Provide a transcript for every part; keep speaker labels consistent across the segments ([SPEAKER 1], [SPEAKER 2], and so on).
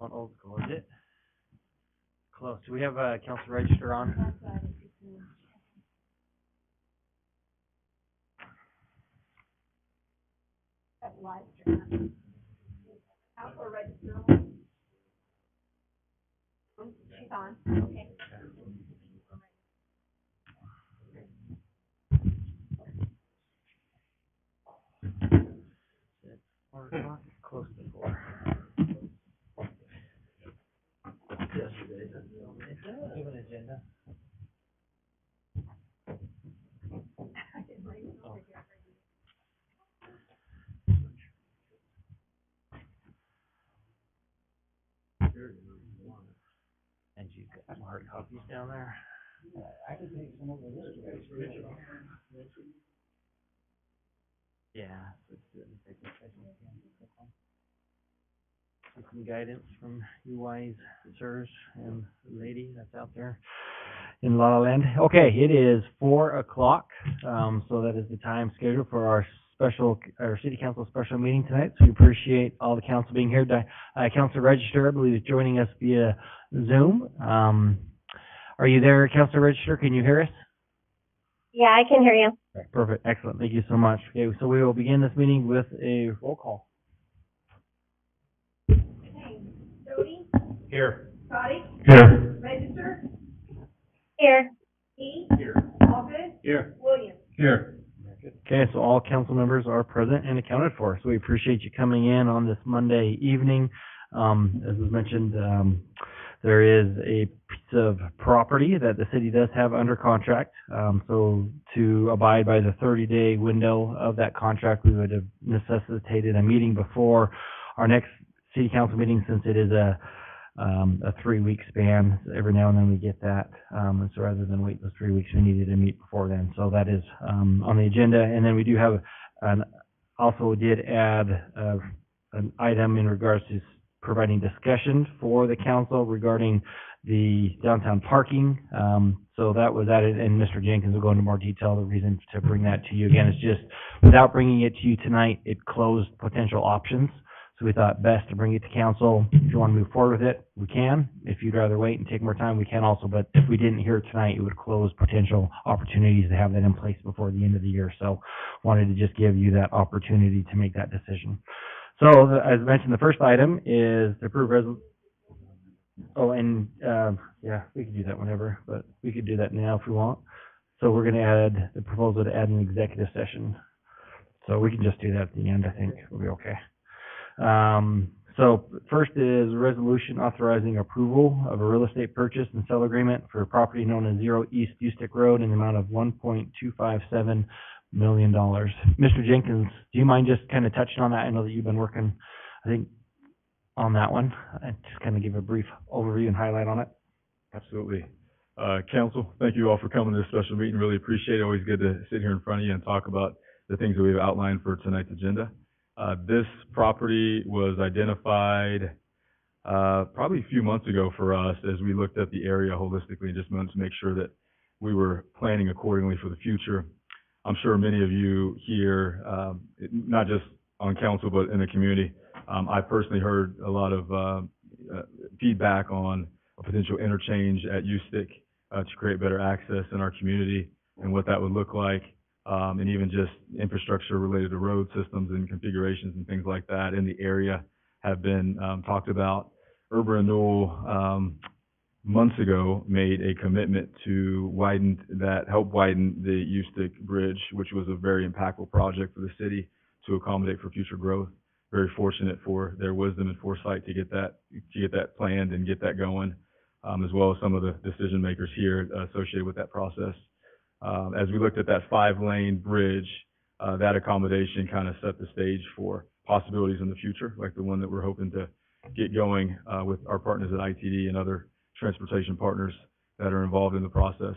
[SPEAKER 1] On old school, is it? Close. Do we have a council register on?
[SPEAKER 2] Council register. She's on. Okay.
[SPEAKER 1] 4 o'clock? Close to 4. Yesterday, that's the only agenda. Do an agenda. And you've got some hard copies down there? I can take some over this way. Yeah. Let's do it in executive session. Get some guidance from you wise sirs and lady that's out there in La La Land. Okay, it is 4 o'clock. So that is the time scheduled for our city council special meeting tonight. So we appreciate all the council being here. Council Register, I believe, is joining us via Zoom. Are you there, Council Register? Can you hear us?
[SPEAKER 2] Yeah, I can hear you.
[SPEAKER 1] Okay, perfect. Excellent. Thank you so much. Okay, so we will begin this meeting with a roll call.
[SPEAKER 2] Okay. Jody?
[SPEAKER 1] Here.
[SPEAKER 2] Scotty?
[SPEAKER 1] Here.
[SPEAKER 2] Register? Here. E?
[SPEAKER 1] Here.
[SPEAKER 2] Allgood?
[SPEAKER 1] Here.
[SPEAKER 2] Williams?
[SPEAKER 1] Here. Okay, so all council members are present and accounted for. So we appreciate you coming in on this Monday evening. As was mentioned, there is a piece of property that the city does have under contract. So to abide by the 30-day window of that contract, we would have necessitated a meeting before our next city council meeting, since it is a 3-week span. Every now and then we get that. And so rather than wait those 3 weeks, we needed to meet before then. So that is on the agenda. And then we do have also did add an item in regards to providing discussion for the council regarding the downtown parking. So that was added, and Mr. Jenkins will go into more detail. The reason to bring that to you again is just without bringing it to you tonight, it closed potential options. So we thought best to bring it to council. If you want to move forward with it, we can. If you'd rather wait and take more time, we can also. But if we didn't hear it tonight, it would close potential opportunities to have that in place before the end of the year. So wanted to just give you that opportunity to make that decision. So as mentioned, the first item is the approved resolution. Oh, and yeah, we could do that whenever, but we could do that now if we want. So we're going to add the proposal to add an executive session. So we can just do that at the end. I think we'll be okay. So first is a resolution authorizing approval of a real estate purchase and sale agreement for a property known as 0 East Ustick Road in the amount of $1.257 million. Mr. Jenkins, do you mind just kind of touching on that? I know that you've been working, I think, on that one. Just kind of give a brief overview and highlight on it.
[SPEAKER 3] Absolutely. Council, thank you all for coming to this special meeting. Really appreciate it. Always good to sit here in front of you and talk about the things that we've outlined for tonight's agenda. This property was identified probably a few months ago for us as we looked at the area holistically and just wanted to make sure that we were planning accordingly for the future. I'm sure many of you here, not just on council, but in the community, I personally heard a lot of feedback on a potential interchange at Ustick to create better access in our community and what that would look like, and even just infrastructure related to road systems and configurations and things like that in the area have been talked about. Urban Renewal months ago made a commitment to help widen the Ustick Bridge, which was a very impactful project for the city to accommodate for future growth. Very fortunate for their wisdom and foresight to get that planned and get that going, as well as some of the decision makers here associated with that process. As we looked at that 5-lane bridge, that accommodation kind of set the stage for possibilities in the future, like the one that we're hoping to get going with our partners at ITD and other transportation partners that are involved in the process.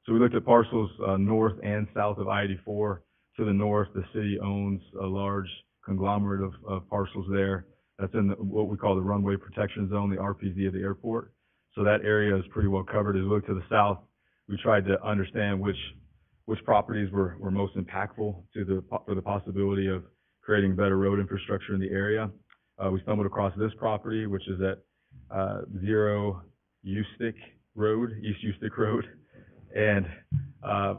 [SPEAKER 3] So we looked at parcels north and south of I-84. To the north, the city owns a large conglomerate of parcels there. That's in what we call the runway protection zone, the RPZ of the airport. So that area is pretty well covered. As we look to the south, we tried to understand which properties were most impactful for the possibility of creating better road infrastructure in the area. We stumbled across this property, which is at 0 Ustick Road, East Ustick Road. And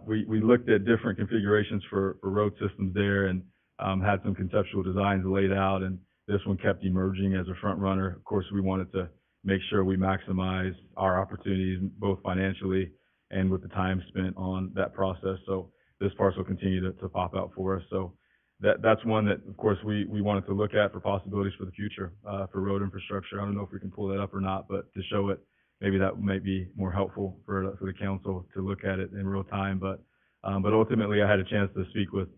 [SPEAKER 3] we looked at different configurations for road systems there and had some conceptual designs laid out, and this one kept emerging as a front runner. Of course, we wanted to make sure we maximize our opportunities, both financially and with the time spent on that process. So this parcel continued to pop out for us. So that's one that, of course, we wanted to look at for possibilities for the future, for road infrastructure. I don't know if we can pull that up or not, but to show it, maybe that might be more helpful for the council to look at it in real time. But ultimately, I had a chance to speak with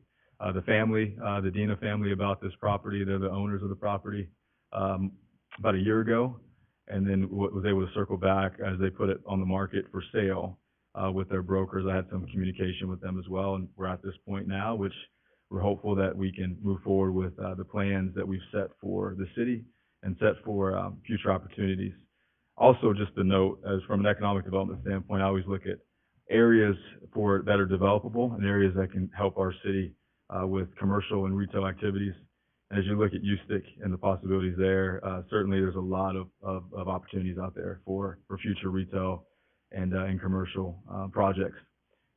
[SPEAKER 3] the family, the Dina family, about this property. They're the owners of the property, about a year ago, and then was able to circle back as they put it on the market for sale with their brokers. I had some communication with them as well, and we're at this point now, which we're hopeful that we can move forward with the plans that we've set for the city and set for future opportunities. Also, just to note, as from an economic development standpoint, I always look at areas that are developable and areas that can help our city with commercial and retail activities. And as you look at Ustick and the possibilities there, certainly there's a lot of opportunities out there for future retail and commercial projects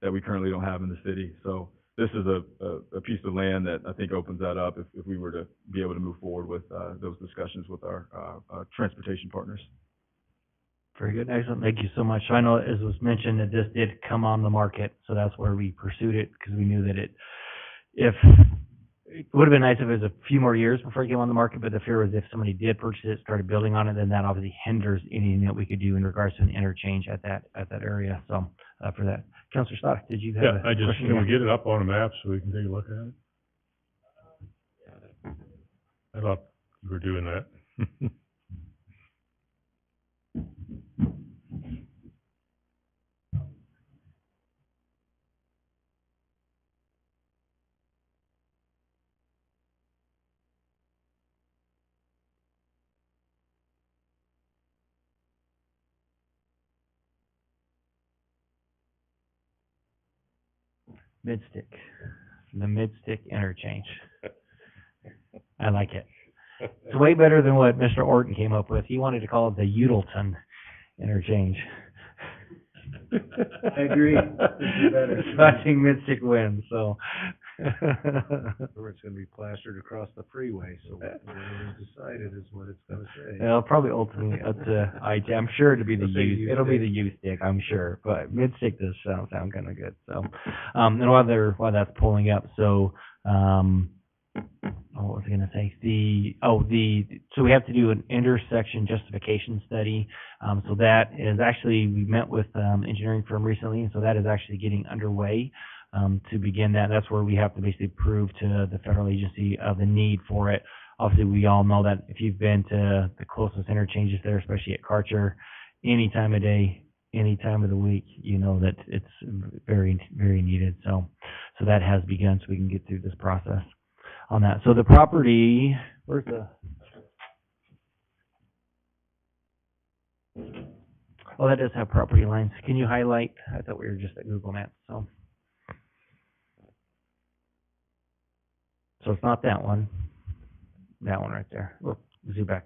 [SPEAKER 3] that we currently don't have in the city. So this is a piece of land that I think opens that up if we were to be able to move forward with those discussions with our transportation partners.
[SPEAKER 1] Very good. Excellent. Thank you so much. So I know, as was mentioned, that this did come on the market, so that's where we pursued it, because we knew that it would have been nice if it was a few more years before it came on the market, but the fear was if somebody did purchase it, started building on it, then that obviously hinders anything that we could do in regards to an interchange at that area. So for that, Councilor Stock, did you have a question?
[SPEAKER 4] Can we get it up on a map so we can take a look at it? I thought you were doing that.
[SPEAKER 1] Midstick, the Midstick interchange. I like it. It's way better than what Mr. Orton came up with. He wanted to call it the Udelton interchange.
[SPEAKER 5] I agree. This is better.
[SPEAKER 1] I think Midstick wins, so.
[SPEAKER 5] Or it's gonna be plastered across the freeway, so whatever is decided is what it's gonna say.
[SPEAKER 1] It'll probably ultimately up to IT. I'm sure it'll be the
[SPEAKER 5] Let's say
[SPEAKER 1] U. It'll be the U stick, I'm sure, but Midstick does sound kind of good. So, and while that's pulling up, so what was I gonna say? So we have to do an intersection justification study. So that is actually, we met with engineering firm recently, and so that is actually getting underway. To begin that, that's where we have to basically prove to the federal agency of the need for it. Obviously, we all know that if you've been to the closest interchanges there, especially at Karcher, any time of day, any time of the week, you know that it's very, very needed. So that has begun, so we can get through this process on that. So the property, where's the? Oh, that does have property lines. Can you highlight? I thought we were just at Google Maps, so. So it's not that one right there. Look, zoom back.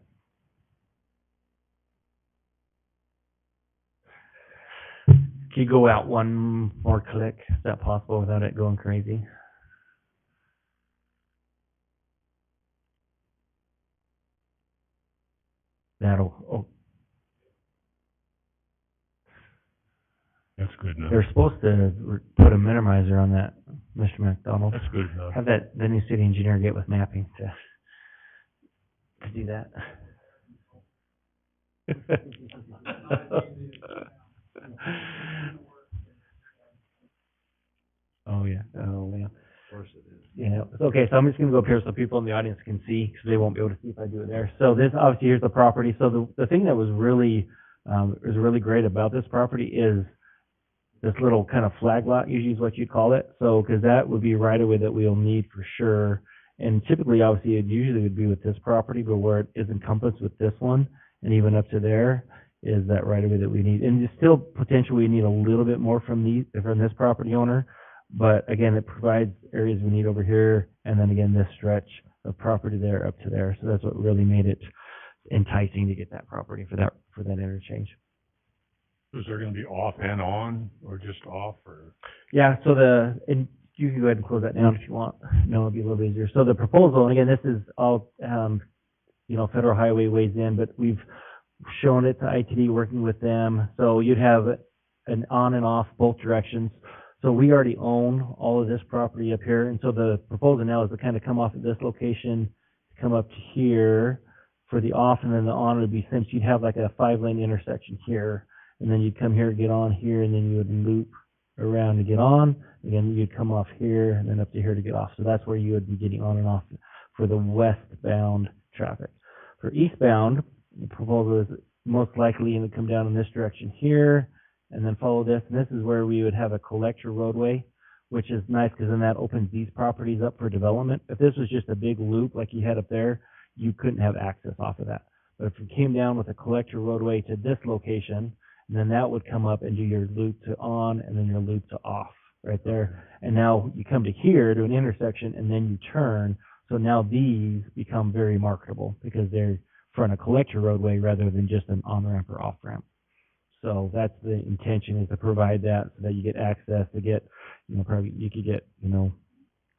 [SPEAKER 1] Can you go out one more click? Is that possible without it going crazy? Oh.
[SPEAKER 4] That's good enough.
[SPEAKER 1] They're supposed to put a minimizer on that, Mr. McDonald.
[SPEAKER 4] That's good enough.
[SPEAKER 1] Have the new city engineer get with mapping to do that. Oh yeah.
[SPEAKER 5] Of course it is.
[SPEAKER 1] Yeah. Okay, so I'm just gonna go up here so people in the audience can see, because they won't be able to see if I do it there. So this, obviously, here's the property. So the thing that was really great about this property is this little kind of flag lot, usually is what you'd call it. So, because that would be right away that we'll need for sure. And typically, obviously, it usually would be with this property, but where it is encompassed with this one, and even up to there, is that right away that we need. And still, potentially, we need a little bit more from this property owner. But again, it provides areas we need over here, and then again, this stretch of property there up to there. So that's what really made it enticing to get that property for that interchange.
[SPEAKER 4] Is there gonna be off and on, or just off, or?
[SPEAKER 1] Yeah, so and you can go ahead and close that down if you want. No, it'll be a little easier. So the proposal, and again, this is all, Federal Highway weighs in, but we've shown it to ITD, working with them. So you'd have an on and off both directions. So we already own all of this property up here, and so the proposal now is to kind of come off at this location, come up to here for the off, and then the on would be, since you'd have like a 5-lane intersection here, and then you'd come here, get on here, and then you would loop around to get on. Again, you'd come off here and then up to here to get off. So that's where you would be getting on and off for the westbound traffic. For eastbound, the proposal is most likely to come down in this direction here and then follow this. And this is where we would have a collector roadway, which is nice because then that opens these properties up for development. If this was just a big loop like you had up there, you couldn't have access off of that. But if you came down with a collector roadway to this location, and then that would come up and do your loop to on and then your loop to off right there. And now you come to here to an intersection and then you turn. So now these become very marketable because they're front a collector roadway rather than just an on-ramp or off-ramp. So that's the intention, is to provide that so that you get access to get, probably you could get,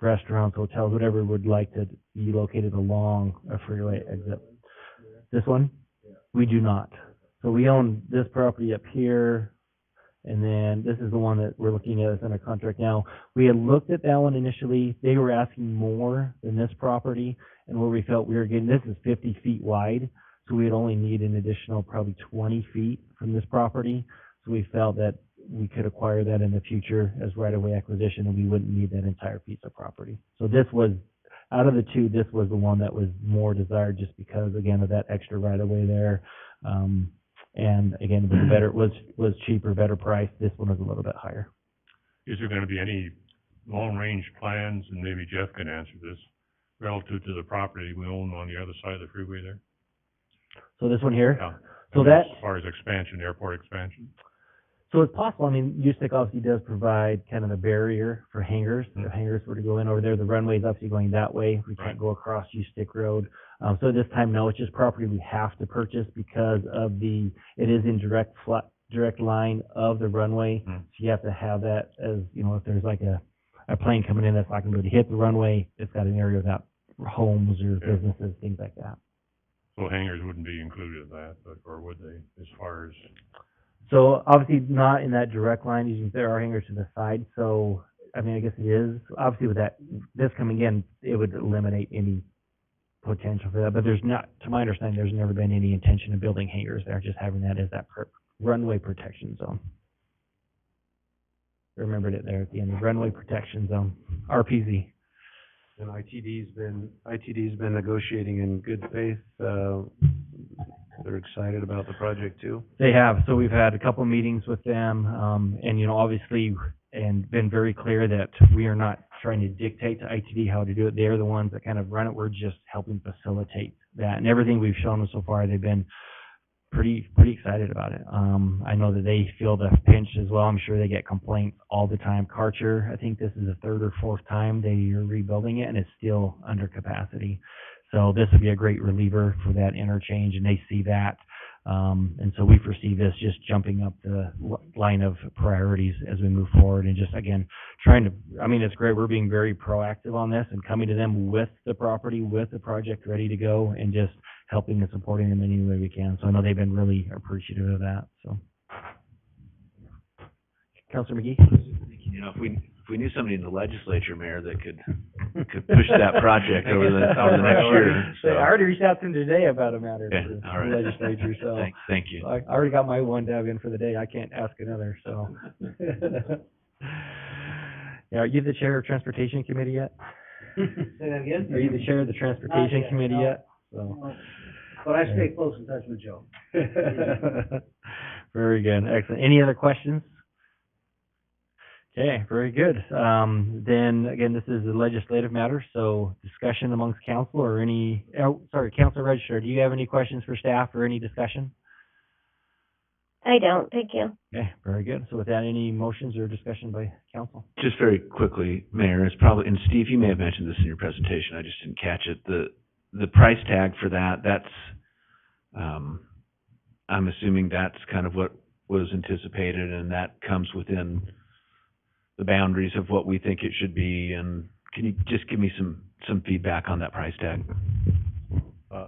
[SPEAKER 1] restaurants, hotels, whatever would like to be located along a freeway exit. This one, we do not. So we own this property up here, and then this is the one that we're looking at as under contract now. We had looked at that one initially. They were asking more than this property, and where we felt we were getting, this is 50 feet wide, so we'd only need an additional probably 20 feet from this property. So we felt that we could acquire that in the future as right-of-way acquisition, and we wouldn't need that entire piece of property. So this was, out of the two, this was the one that was more desired just because, again, of that extra right-of-way there. And again, it was cheaper, better price. This one was a little bit higher.
[SPEAKER 4] Is there gonna be any long-range plans, and maybe Jeff can answer this, relative to the property we own on the other side of the freeway there?
[SPEAKER 1] So this one here?
[SPEAKER 4] Yeah.
[SPEAKER 1] So
[SPEAKER 4] I mean,
[SPEAKER 1] that,
[SPEAKER 4] as far as expansion, airport expansion?
[SPEAKER 1] so it's possible. I mean, USTIC obviously does provide kind of a barrier for hangars.
[SPEAKER 4] Mhm.
[SPEAKER 1] If hangars were to go in over there, the runway is obviously going that way. We can't
[SPEAKER 4] Right.
[SPEAKER 1] go across USTIC Road. So at this time, no, it's just property we have to purchase because of it is in direct line of the runway.
[SPEAKER 4] Mhm.
[SPEAKER 1] So you have to have that as, if there's like a plane coming in that's not going to hit the runway, it's got an area without homes or businesses, things like that.
[SPEAKER 4] So hangars wouldn't be included in that, or would they, as far as?
[SPEAKER 1] So obviously not in that direct line, there are hangars to the side, so, I mean, I guess it is, obviously with this coming in, it would eliminate any potential for that, but there's not, to my understanding, there's never been any intention of building hangars there, just having that as that runway protection zone. Remembered it there at the end, runway protection zone, RPZ.
[SPEAKER 5] And ITD's been negotiating in good faith. They're excited about the project too.
[SPEAKER 1] They have. So we've had a couple meetings with them, and obviously, and been very clear that we are not trying to dictate to ITD how to do it. They're the ones that kind of run it. We're just helping facilitate that. And everything we've shown them so far, they've been pretty excited about it. I know that they feel the pinch as well. I'm sure they get complaints all the time. Karcher, I think this is the third or fourth time they are rebuilding it, and it's still under capacity. So this would be a great reliever for that interchange, and they see that. And so we foresee this just jumping up the line of priorities as we move forward, and just, again, it's great. We're being very proactive on this and coming to them with the property, with the project ready to go, and just helping and supporting them in any way we can. So I know they've been really appreciative of that, so. Councilor McGee?
[SPEAKER 6] If we knew somebody in the legislature, Mayor, that could push that project over the next year. So.
[SPEAKER 1] I already reached out to him today about a matter
[SPEAKER 6] Yeah,
[SPEAKER 1] for
[SPEAKER 6] all right.
[SPEAKER 1] the legislature, so.
[SPEAKER 6] Thank you.
[SPEAKER 1] I already got my one dab in for the day. I can't ask another, so. Yeah, are you the chair of Transportation Committee yet?
[SPEAKER 7] Say that again?
[SPEAKER 1] Are you the chair of the Transportation
[SPEAKER 7] Not yet,
[SPEAKER 1] Committee
[SPEAKER 7] no.
[SPEAKER 1] yet? So.
[SPEAKER 7] But I stay close in touch with Joe.
[SPEAKER 1] Very good, excellent. Any other questions? Okay, very good. Then, again, this is a legislative matter, so discussion amongst council or Council Registrar, do you have any questions for staff or any discussion?
[SPEAKER 2] I don't, thank you.
[SPEAKER 1] Okay, very good. So with that, any motions or discussion by council?
[SPEAKER 6] Just very quickly, Mayor, it's probably, and Steve, you may have mentioned this in your presentation, I just didn't catch it. The price tag for that's I'm assuming that's kind of what was anticipated, and that comes within the boundaries of what we think it should be. And can you just give me some feedback on that price tag?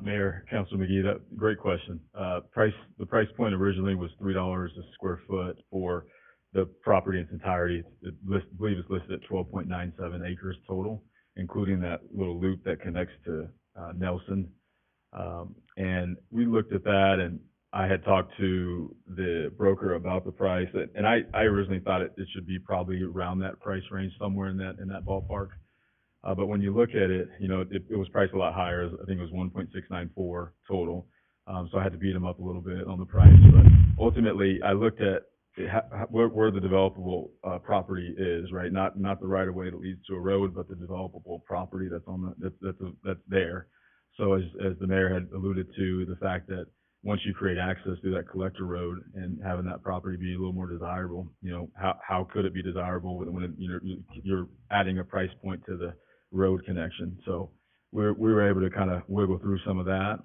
[SPEAKER 3] Mayor, Councilor McGee, great question. The price point originally was $3 a square foot for the property in its entirety. I believe it's listed at 12.97 acres total, including that little loop that connects to Nelson. And we looked at that, and I had talked to the broker about the price, and I originally thought it should be probably around that price range, somewhere in that ballpark. But when you look at it, you know, it was priced a lot higher. I think it was 1.694 total. So I had to beat them up a little bit on the price. But ultimately, I looked at where the developable property is, right? Not the right of way that leads to a road, but the developable property that's there. So as the mayor had alluded to, the fact that once you create access through that collector road and having that property be a little more desirable, you know, how could it be desirable when you're adding a price point to the road connection? So we were able to kind of wiggle through some of that.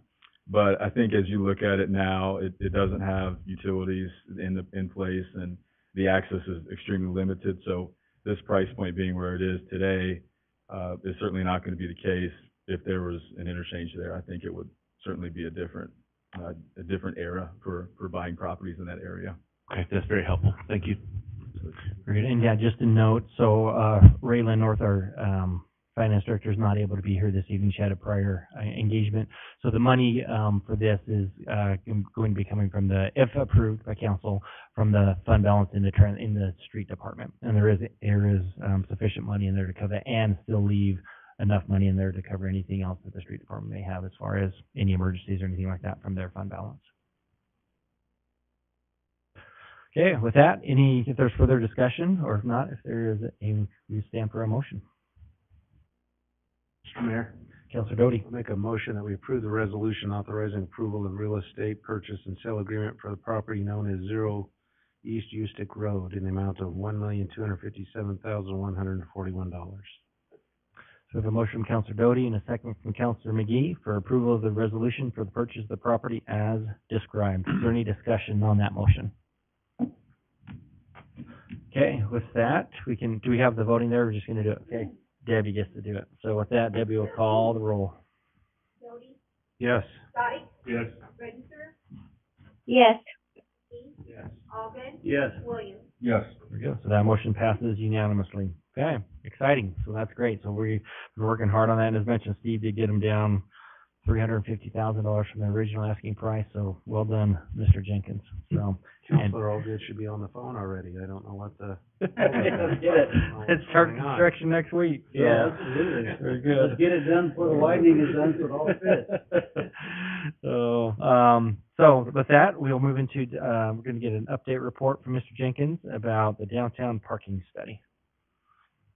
[SPEAKER 3] But I think as you look at it now, it doesn't have utilities in place, and the access is extremely limited. So this price point being where it is today is certainly not going to be the case if there was an interchange there. I think it would certainly be a different era for buying properties in that area.
[SPEAKER 6] Okay, that's very helpful. Thank you.
[SPEAKER 1] Very good. And yeah, just a note, so Raylan North, our finance director, is not able to be here this evening. She had a prior engagement. So the money for this is going to be coming from if approved by council, from the fund balance in the street department. And there is sufficient money in there to cover that, and still leave enough money in there to cover anything else that the street department may have as far as any emergencies or anything like that from their fund balance. Okay, with that, if there's further discussion, or if not, if there is we stand for a motion.
[SPEAKER 5] Mr. Mayor,
[SPEAKER 1] Councilor Doty.
[SPEAKER 5] I'll make a motion that we approve the resolution authorizing approval of real estate purchase and sale agreement for the property known as 0 East Ustick Road in the amount of $1,257,141.
[SPEAKER 1] So we have a motion from Councilor Doty and a second from Councilor McGee for approval of the resolution for the purchase of the property as described. Is there any discussion on that motion? Okay, with that, do we have the voting there? We're just gonna do it. Okay, Debbie gets to do it. So with that, Debbie will call the roll.
[SPEAKER 5] Yes.
[SPEAKER 4] Yes.
[SPEAKER 2] Yes.
[SPEAKER 7] Yes.
[SPEAKER 4] Yes.
[SPEAKER 1] There we go. So that motion passes unanimously. Okay, exciting. So that's great. So we've been working hard on that. And as mentioned, Steve did get them down $350,000 from the original asking price. So well done, Mr. Jenkins. So,
[SPEAKER 5] Counselor Allgood should be on the phone already. I don't know what the.
[SPEAKER 1] Let's get it. Let's start construction next week. So,
[SPEAKER 7] Yeah, absolutely.
[SPEAKER 1] very good.
[SPEAKER 7] Let's get it done before the widening is done, so it all fits.
[SPEAKER 1] So with that, we'll move into, we're going to get an update report from Mr. Jenkins about the downtown parking study.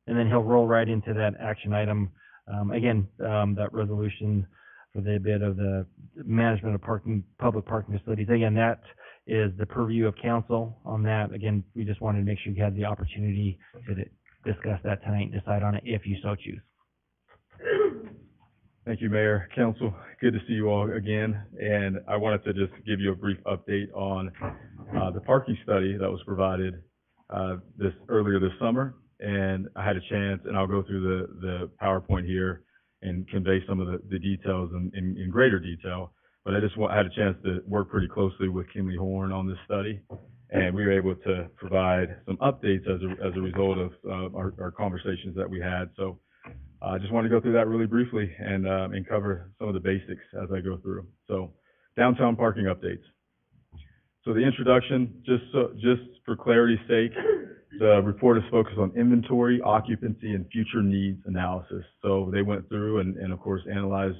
[SPEAKER 1] And then he'll roll right into that action item. That resolution for the bit of the management of public parking facilities. Again, that is the purview of council on that. Again, we just wanted to make sure you had the opportunity to discuss that tonight and decide on it if you so choose.
[SPEAKER 3] Thank you, Mayor, Council. Good to see you all again. And I wanted to just give you a brief update on the parking study that was provided earlier this summer. And I had a chance, and I'll go through the PowerPoint here and convey some of the details in greater detail. But I had a chance to work pretty closely with Kimley Horn on this study, and we were able to provide some updates as a result of our conversations that we had. So I just want to go through that really briefly and cover some of the basics as I go through. So downtown parking updates. So the introduction, just for clarity's sake, the report is focused on inventory, occupancy, and future needs analysis. So they went through and of course analyzed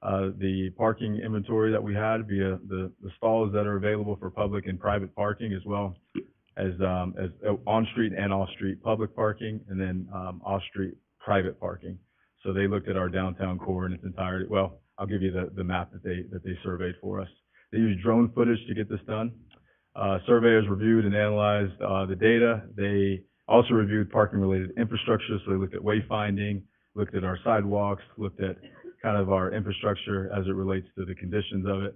[SPEAKER 3] the parking inventory that we had via the stalls that are available for public and private parking, as well as on-street and off-street public parking, and then off-street private parking. So they looked at our downtown core in its entirety. Well, I'll give you the map that they surveyed for us. They used drone footage to get this done. Surveyors reviewed and analyzed the data. They also reviewed parking-related infrastructure, so they looked at wayfinding, looked at our sidewalks, looked at kind of our infrastructure as it relates to the conditions of it.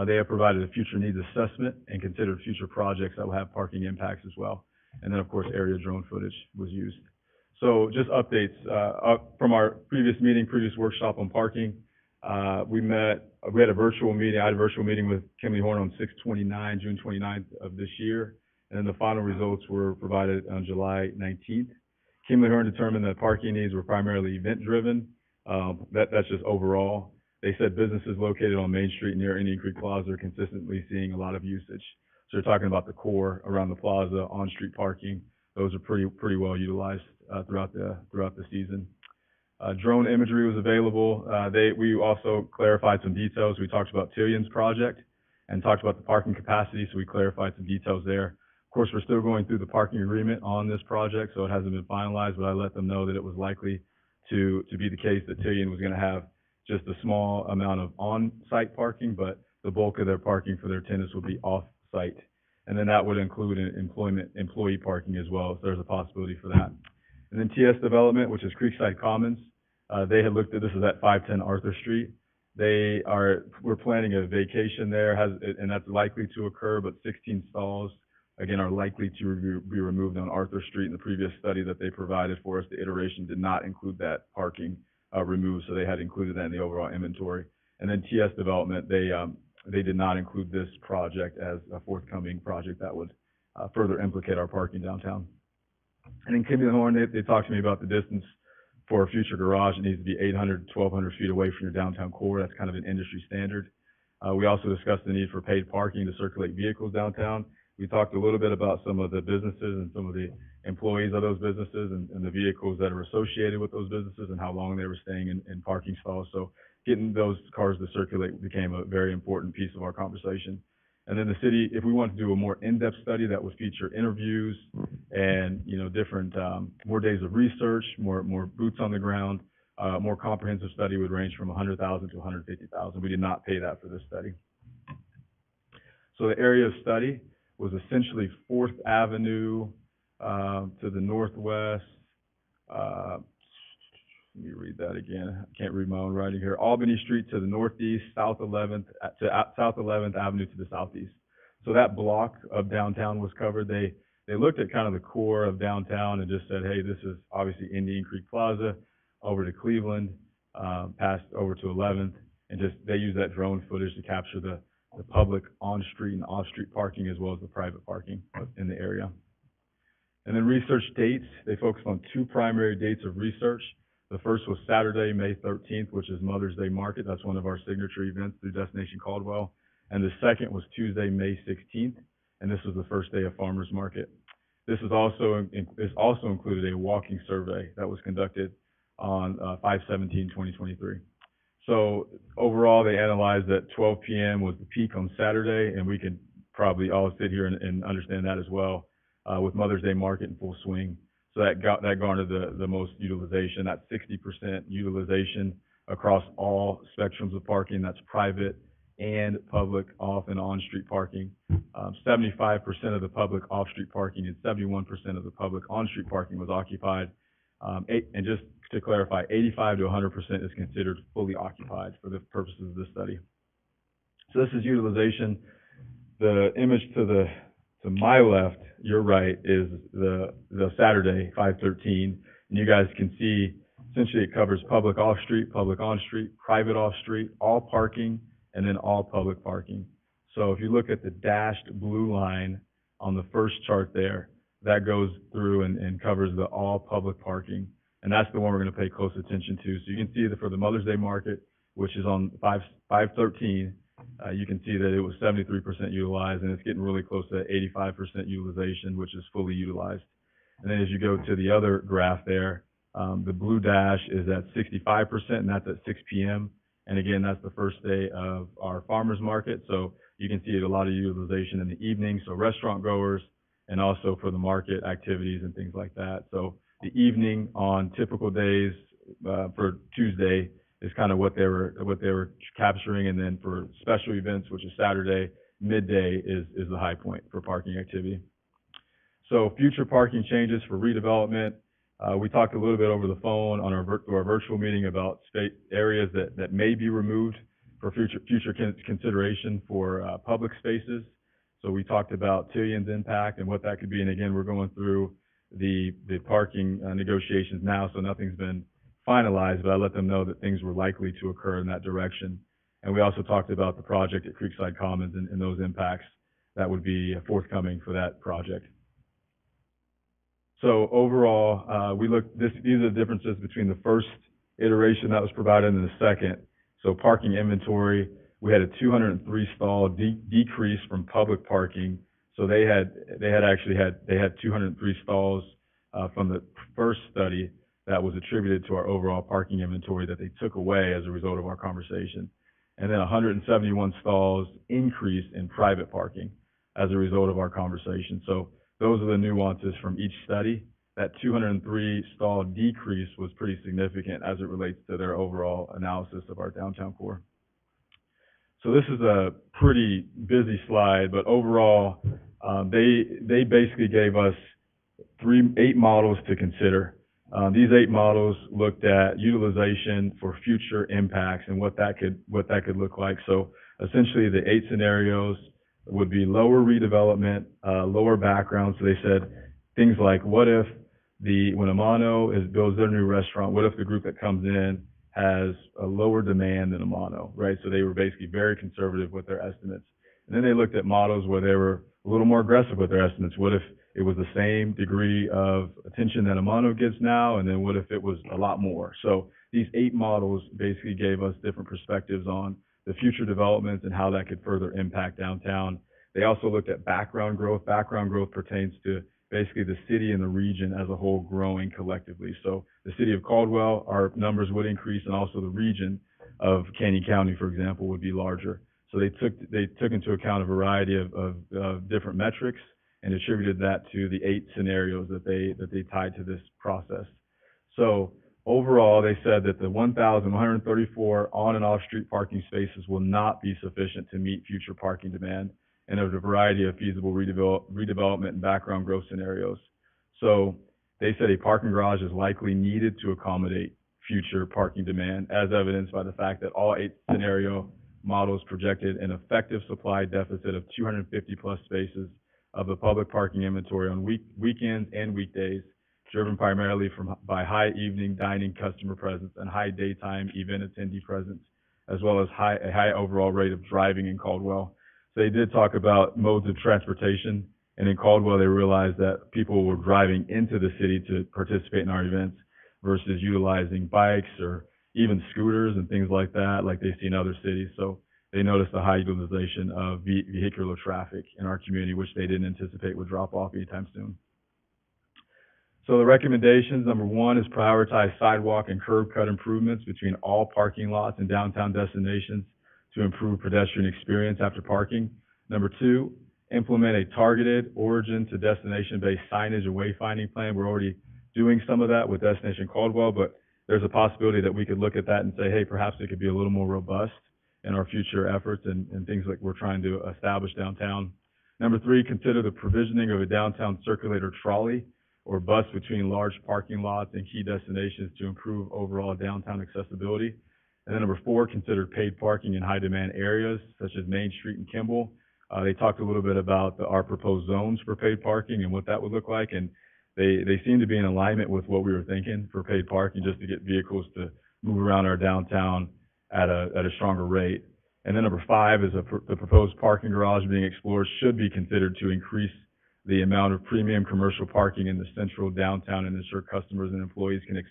[SPEAKER 3] They have provided a future needs assessment and considered future projects that will have parking impacts as well. And then, of course, area drone footage was used. So just updates, from our previous meeting, previous workshop on parking. We had a virtual meeting. I had a virtual meeting with Kimley Horn on June 29th of this year. And then the final results were provided on July 19th. Kimley Horn determined that parking needs were primarily event-driven. That's just overall. They said businesses located on Main Street near Indian Creek Plaza are consistently seeing a lot of usage. So they're talking about the core around the plaza, on-street parking. Those are pretty well utilized throughout the season. Drone imagery was available. We also clarified some details. We talked about Tillion's project and talked about the parking capacity, so we clarified some details there. Of course, we're still going through the parking agreement on this project, so it hasn't been finalized, but I let them know that it was likely to be the case that Tillion was going to have just a small amount of on-site parking, but the bulk of their parking for their tenants would be off-site. And then that would include employee parking as well, if there's a possibility for that. And then TS Development, which is Creekside Commons, they had looked at, this is at 510 Arthur Street. We're planning a vacation there, and that's likely to occur, but 16 stalls, again, are likely to be removed on Arthur Street. In the previous study that they provided for us, the iteration did not include that parking removed, so they had included that in the overall inventory. And then TS Development, they did not include this project as a forthcoming project that would further implicate our parking downtown. And in Kimley Horn, they talked to me about the distance for a future garage. It needs to be 800 to 1,200 feet away from your downtown core. That's kind of an industry standard. We also discussed the need for paid parking to circulate vehicles downtown. We talked a little bit about some of the businesses and some of the employees of those businesses and the vehicles that are associated with those businesses and how long they were staying in parking stalls. So getting those cars to circulate became a very important piece of our conversation. And then the city, if we want to do a more in-depth study that would feature interviews and, different, more days of research, more boots on the ground, more comprehensive study would range from $100,000 to $150,000. We did not pay that for this study. So the area of study was essentially 4th Avenue to the northwest. Let me read that again. I can't read my own writing here. Albany Street to the northeast, South 11th Avenue to the southeast. So that block of downtown was covered. They looked at kind of the core of downtown and just said, hey, this is obviously Indian Creek Plaza over to Cleveland, past over to 11th, and they use that drone footage to capture the public on-street and off-street parking as well as the private parking in the area. And then research dates, they focused on 2 primary dates of research. The first was Saturday, May 13th, which is Mother's Day Market. That's one of our signature events through Destination Caldwell. And the second was Tuesday, May 16th, and this was the first day of Farmers Market. This also included a walking survey that was conducted on 5/17/2023. So overall, they analyzed that 12 p.m. was the peak on Saturday, and we can probably all sit here and understand that as well, with Mother's Day Market in full swing. So that garnered the most utilization. That's 60% utilization across all spectrums of parking. That's private and public off and on-street parking. 75% of the public off-street parking and 71% of the public on-street parking was occupied. And just to clarify, 85 to 100% is considered fully occupied for the purposes of this study. So this is utilization. The image to my left, your right, is the Saturday, 5/13, and you guys can see essentially it covers public off-street, public on-street, private off-street, all parking, and then all public parking. So if you look at the dashed blue line on the first chart there, that goes through and covers the all public parking, and that's the one we're going to pay close attention to. So you can see that for the Mother's Day Market, which is on 5/13, you can see that it was 73% utilized, and it's getting really close to 85% utilization, which is fully utilized. And then as you go to the other graph there, the blue dash is at 65%, and that's at 6 p.m. And again, that's the first day of our farmers market. So you can see a lot of utilization in the evening. So restaurant goers, and also for the market activities and things like that. So the evening on typical days for Tuesday is kind of what they were capturing, and then for special events, which is Saturday, midday is the high point for parking activity. So future parking changes for redevelopment. We talked a little bit over the phone on our virtual meeting about state areas that may be removed for future consideration for public spaces. So we talked about Tillion's impact and what that could be. And again, we're going through the parking negotiations now, so nothing's been finalized, but I let them know that things were likely to occur in that direction. And we also talked about the project at Creekside Commons and those impacts that would be forthcoming for that project. So overall, these are the differences between the first iteration that was provided and the second. So parking inventory, we had a 203 stall decrease from public parking. So they had 203 stalls from the first study that was attributed to our overall parking inventory that they took away as a result of our conversation. And then 171 stalls increase in private parking as a result of our conversation. So those are the nuances from each study. That 203 stall decrease was pretty significant as it relates to their overall analysis of our downtown core. So this is a pretty busy slide, but overall, they basically gave us 8 models to consider. These 8 models looked at utilization for future impacts and what that could look like. So essentially, the 8 scenarios would be lower redevelopment, lower background. So they said things like, what if when Amano builds their new restaurant, what if the group that comes in has a lower demand than Amano, right? So they were basically very conservative with their estimates. And then they looked at models where they were a little more aggressive with their estimates. What if it was the same degree of attention that Amano gets now, and then what if it was a lot more? So these 8 models basically gave us different perspectives on the future developments and how that could further impact downtown. They also looked at background growth. Background growth pertains to basically the city and the region as a whole growing collectively. So the city of Caldwell, our numbers would increase, and also the region of Canyon County, for example, would be larger. So they took into account a variety of different metrics and attributed that to the 8 scenarios that they tied to this process. So overall, they said that the 1,134 on and off street parking spaces will not be sufficient to meet future parking demand, and there's a variety of feasible redevelopment and background growth scenarios. So they said a parking garage is likely needed to accommodate future parking demand, as evidenced by the fact that all 8 scenario models projected an effective supply deficit of 250 plus spaces of the public parking inventory on weekends and weekdays, driven primarily by high evening dining customer presence and high daytime event attendee presence, as well as a high overall rate of driving in Caldwell. So they did talk about modes of transportation, and in Caldwell they realized that people were driving into the city to participate in our events versus utilizing bikes or even scooters and things like that, like they see in other cities. So they noticed a high utilization of vehicular traffic in our community, which they didn't anticipate would drop off anytime soon. So the recommendations, number 1 is prioritize sidewalk and curb cut improvements between all parking lots and downtown destinations to improve pedestrian experience after parking. Number 2, implement a targeted origin to destination-based signage and wayfinding plan. We're already doing some of that with Destination Caldwell, but there's a possibility that we could look at that and say, hey, perhaps it could be a little more robust in our future efforts and things like we're trying to establish downtown. Number 3, consider the provisioning of a downtown circulator trolley or bus between large parking lots and key destinations to improve overall downtown accessibility. And then number 4, consider paid parking in high demand areas such as Main Street and Kimball. They talked a little bit about our proposed zones for paid parking and what that would look like, and they seem to be in alignment with what we were thinking for paid parking, just to get vehicles to move around our downtown at a stronger rate. And then number 5 is the proposed parking garage being explored should be considered to increase the amount of premium commercial parking in the central downtown and ensure customers and employees can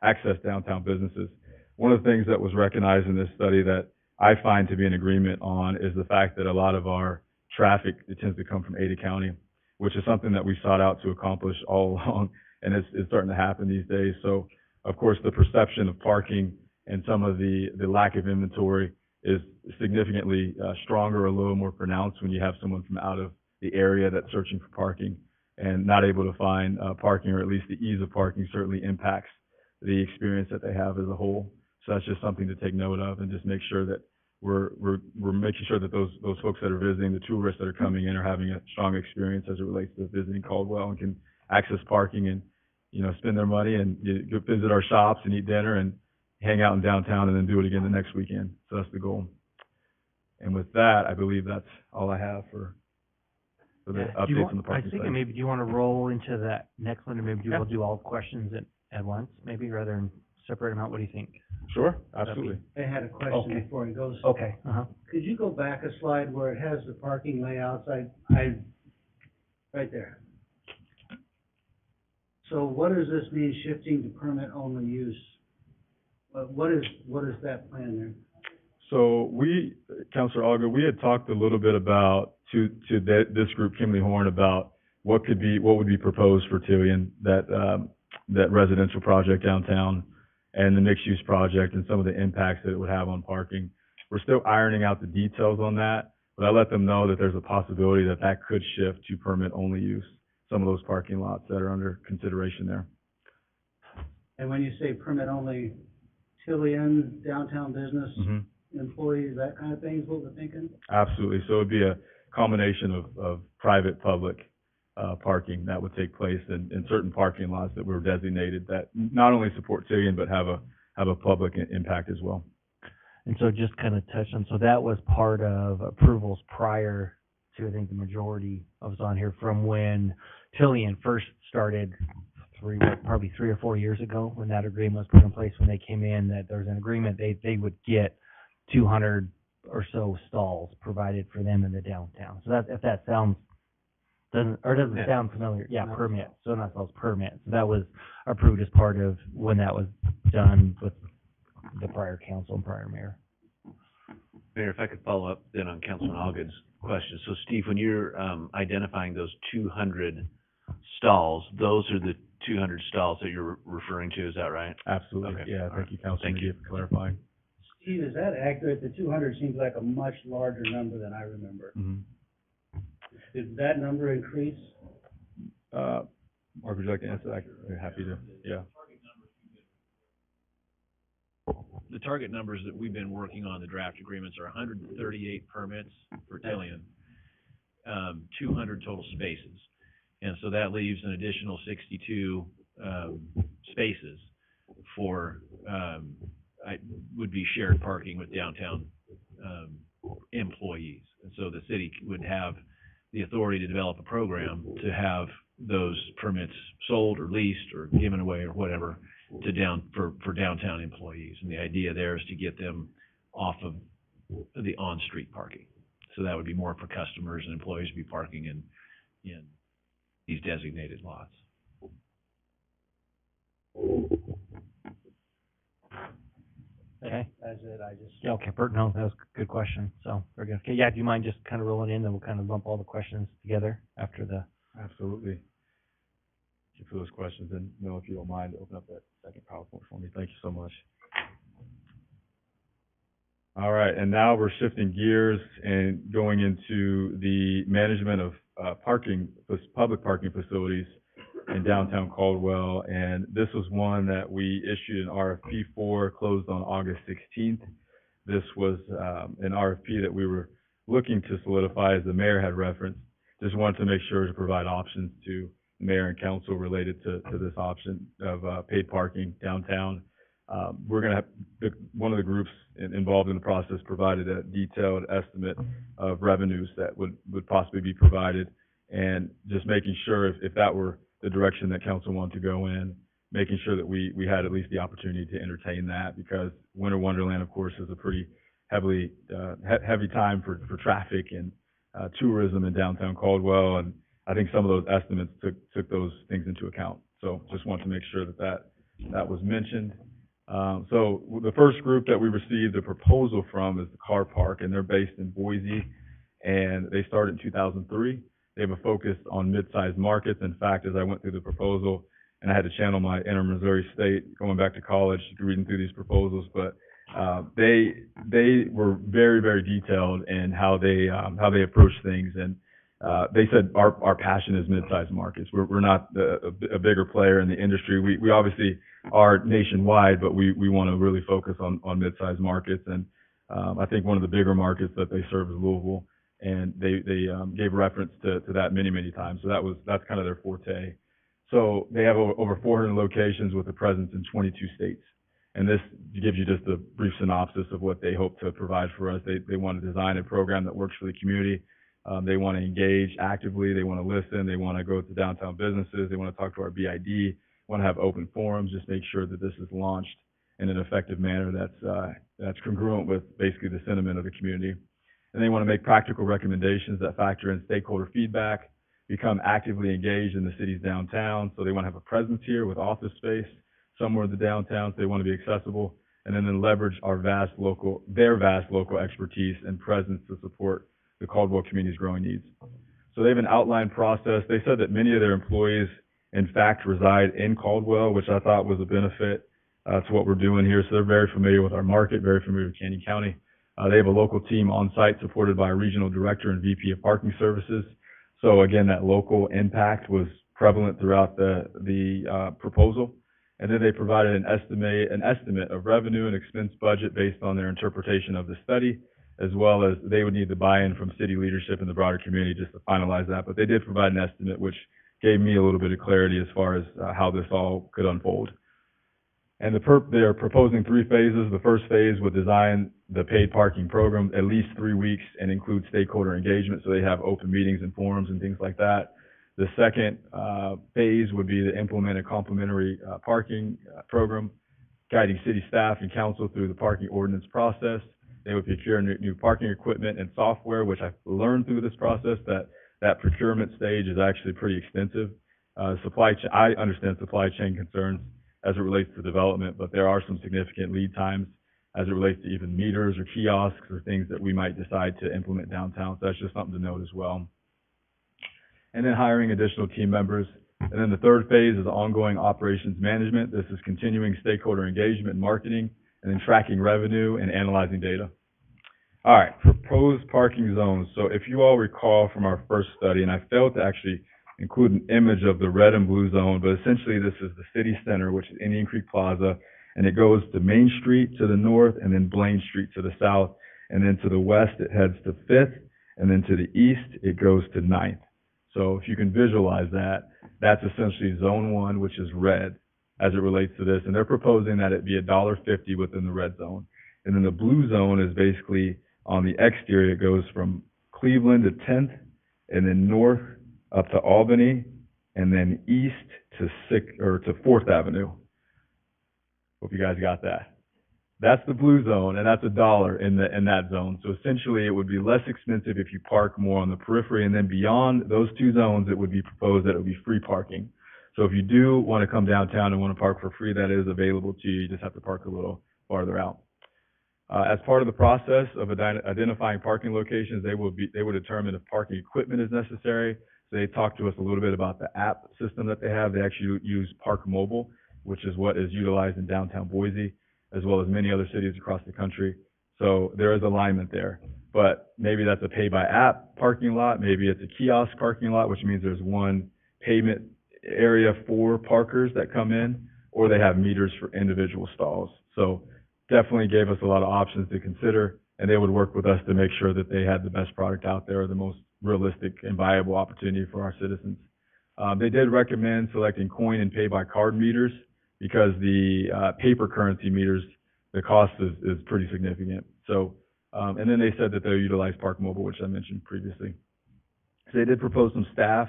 [SPEAKER 3] access downtown businesses. One of the things that was recognized in this study that I find to be in agreement on is the fact that a lot of our traffic, it tends to come from Ada County, which is something that we sought out to accomplish all along, and it's starting to happen these days. So, of course, the perception of parking and some of the lack of inventory is significantly stronger, a little more pronounced when you have someone from out of the area that's searching for parking and not able to find parking, or at least the ease of parking certainly impacts the experience that they have as a whole. So that's just something to take note of, and just make sure that we're making sure that those folks that are visiting, the tourists that are coming in, are having a strong experience as it relates to visiting Caldwell and can access parking and, spend their money and go visit our shops and eat dinner and hang out in downtown and then do it again the next weekend. So that's the goal. And with that, I believe that's all I have for the
[SPEAKER 1] Yeah. Do you
[SPEAKER 3] updates
[SPEAKER 1] want-
[SPEAKER 3] on the parking
[SPEAKER 1] I think
[SPEAKER 3] side.
[SPEAKER 1] maybe, do you want to roll into that next one, or maybe
[SPEAKER 3] Yeah.
[SPEAKER 1] we'll do all questions at once, maybe, rather than separate them out? What do you think?
[SPEAKER 3] Sure, absolutely.
[SPEAKER 7] I had a question
[SPEAKER 1] Okay.
[SPEAKER 7] before he goes.
[SPEAKER 1] Okay, uh-huh.
[SPEAKER 7] Could you go back a slide where it has the parking layouts? Right there. So what does this mean, shifting to permit-only use? What is that plan there?
[SPEAKER 3] So we, Counselor Alger, we had talked a little bit about, this group, Kimley Horn, about what would be proposed for Tillian, that residential project downtown and the mixed-use project and some of the impacts that it would have on parking. We're still ironing out the details on that, but I let them know that there's a possibility that that could shift to permit-only use, some of those parking lots that are under consideration there.
[SPEAKER 7] And when you say permit-only, Tillian, downtown business, employees, that kind of thing is what we're thinking?
[SPEAKER 3] Absolutely. So it'd be a combination of private, public, parking that would take place in certain parking lots that were designated that not only support Tillian, but have a public impact as well.
[SPEAKER 1] And so just kind of touch on, so that was part of approvals prior to, I think, the majority of us on here, from when Tillian first started probably 3 or 4 years ago, when that agreement was put in place, when they came in, that there was an agreement, they would get 200 or so stalls provided for them in the downtown. So that, if that sounds, doesn't
[SPEAKER 6] Yeah.
[SPEAKER 1] sound familiar, yeah,
[SPEAKER 7] No.
[SPEAKER 1] permit, so not stalls, permit. So that was approved as part of when that was done with the prior council and prior mayor.
[SPEAKER 6] Mayor, if I could follow up then on Councilman Ogden's question. So Steve, when you're identifying those 200 stalls, those are the 200 stalls that you're referring to, is that right?
[SPEAKER 3] Absolutely.
[SPEAKER 6] Okay.
[SPEAKER 3] Yeah,
[SPEAKER 6] All
[SPEAKER 3] thank
[SPEAKER 6] right.
[SPEAKER 3] you, Councilman
[SPEAKER 6] Thank you.
[SPEAKER 3] Media, for clarifying.
[SPEAKER 7] Steve, is that accurate? The 200 seems like a much larger number than I remember. Did that number increase?
[SPEAKER 3] Mark, would you like to answer that? I'm happy to, yeah.
[SPEAKER 8] The target numbers that we've been working on, the draft agreements, are 138 permits for Tillian, 200 total spaces. And so that leaves an additional 62 spaces for, would be shared parking with downtown employees. And so the city would have the authority to develop a program to have those permits sold or leased or given away or whatever to for downtown employees. And the idea there is to get them off of the on-street parking. So that would be more for customers and employees to be parking in these designated lots.
[SPEAKER 1] Okay.
[SPEAKER 7] That's it, I just.
[SPEAKER 1] Yeah, okay, Bert, no, that was a good question, so, very good. Okay, yeah, do you mind just kind of rolling in, then we'll kind of lump all the questions together after the,
[SPEAKER 3] Absolutely. Thank you for those questions, and Mel, if you don't mind, open up that second PowerPoint for me. Thank you so much. All right, and now we're shifting gears and going into the management of public parking facilities in downtown Caldwell. And this was one that we issued an RFP for, closed on August 16th. This was an RFP that we were looking to solidify, as the mayor had referenced. Just wanted to make sure to provide options to mayor and council related to this option of paid parking downtown. We're going to have, one of the groups involved in the process provided a detailed estimate of revenues that would possibly be provided, and just making sure if that were the direction that council wanted to go in, making sure that we had at least the opportunity to entertain that, because Winter Wonderland, of course, is a pretty heavy time for traffic and tourism in downtown Caldwell, and I think some of those estimates took those things into account. So just wanted to make sure that was mentioned. So the first group that we received a proposal from is the Car Park, and they're based in Boise, and they started in 2003. They have a focus on mid-sized markets. In fact, as I went through the proposal, and I had to channel my inner Missouri State going back to college, reading through these proposals, but they were very, very detailed in how they approach things, and they said our passion is mid-sized markets. We're not a bigger player in the industry. We obviously are nationwide, but we want to really focus on mid-sized markets. And I think one of the bigger markets that they serve is Louisville, and they gave reference to that many times. So that's kind of their forte. So they have over 400 locations with a presence in 22 states. And this gives you just a brief synopsis of what they hope to provide for us. They want to design a program that works for the community. They want to engage actively. They want to listen. They want to go to downtown businesses. They want to talk to our BID, want to have open forums, just make sure that this is launched in an effective manner that's congruent with basically the sentiment of the community. And they want to make practical recommendations that factor in stakeholder feedback, become actively engaged in the city's downtown. So they want to have a presence here with office space somewhere in the downtown. So they want to be accessible, and then leverage their vast local expertise and presence to support the Caldwell community's growing needs. So they have an outlined process. They said that many of their employees, in fact, reside in Caldwell, which I thought was a benefit to what we're doing here. So they're very familiar with our market, very familiar with Canyon County. They have a local team on site supported by a regional director and VP of parking services. So again, that local impact was prevalent throughout the proposal. And then they provided an estimate of revenue and expense budget based on their interpretation of the study, as well as they would need the buy-in from city leadership and the broader community just to finalize that. But they did provide an estimate, which gave me a little bit of clarity as far as how this all could unfold. And they're proposing 3 phases. The first phase would design the paid parking program at least 3 weeks and include stakeholder engagement, so they have open meetings and forums and things like that. The second phase would be to implement a complementary parking program, guiding city staff and council through the parking ordinance process. They would procure new parking equipment and software, which I've learned through this process that procurement stage is actually pretty extensive. I understand supply chain concerns as it relates to development, but there are some significant lead times as it relates to even meters or kiosks or things that we might decide to implement downtown. So that's just something to note as well. And then hiring additional team members. And then the third phase is ongoing operations management. This is continuing stakeholder engagement and marketing, and then tracking revenue and analyzing data. All right, proposed parking zones. So if you all recall from our first study, and I failed to actually include an image of the red and blue zone, but essentially this is the city center, which is Indian Creek Plaza, and it goes to Main Street to the north, and then Blaine Street to the south, and then to the west it heads to 5th, and then to the east it goes to 9th. So if you can visualize that, that's essentially Zone 1, which is red as it relates to this, and they're proposing that it be $1.50 within the red zone. And then the blue zone is basically on the exterior. It goes from Cleveland to 10th, and then north up to Albany, and then east to 4th Avenue. Hope you guys got that. That's the blue zone, and that's $1 in that zone. So essentially, it would be less expensive if you park more on the periphery, and then beyond those 2 zones, it would be proposed that it would be free parking. So if you do want to come downtown and want to park for free, that is available to you. You just have to park a little farther out. As part of the process of identifying parking locations, they will determine if parking equipment is necessary. So they talked to us a little bit about the app system that they have. They actually use Park Mobile, which is what is utilized in downtown Boise, as well as many other cities across the country. So there is alignment there. But maybe that's a pay-by-app parking lot. Maybe it's a kiosk parking lot, which means there's one pavement area for parkers that come in, or they have meters for individual stalls. So definitely gave us a lot of options to consider, and they would work with us to make sure that they had the best product out there, the most realistic and viable opportunity for our citizens. They did recommend selecting coin and pay-by-card meters because the paper currency meters, the cost is pretty significant. So, and then they said that they'll utilize Park Mobile, which I mentioned previously. So they did propose some staff.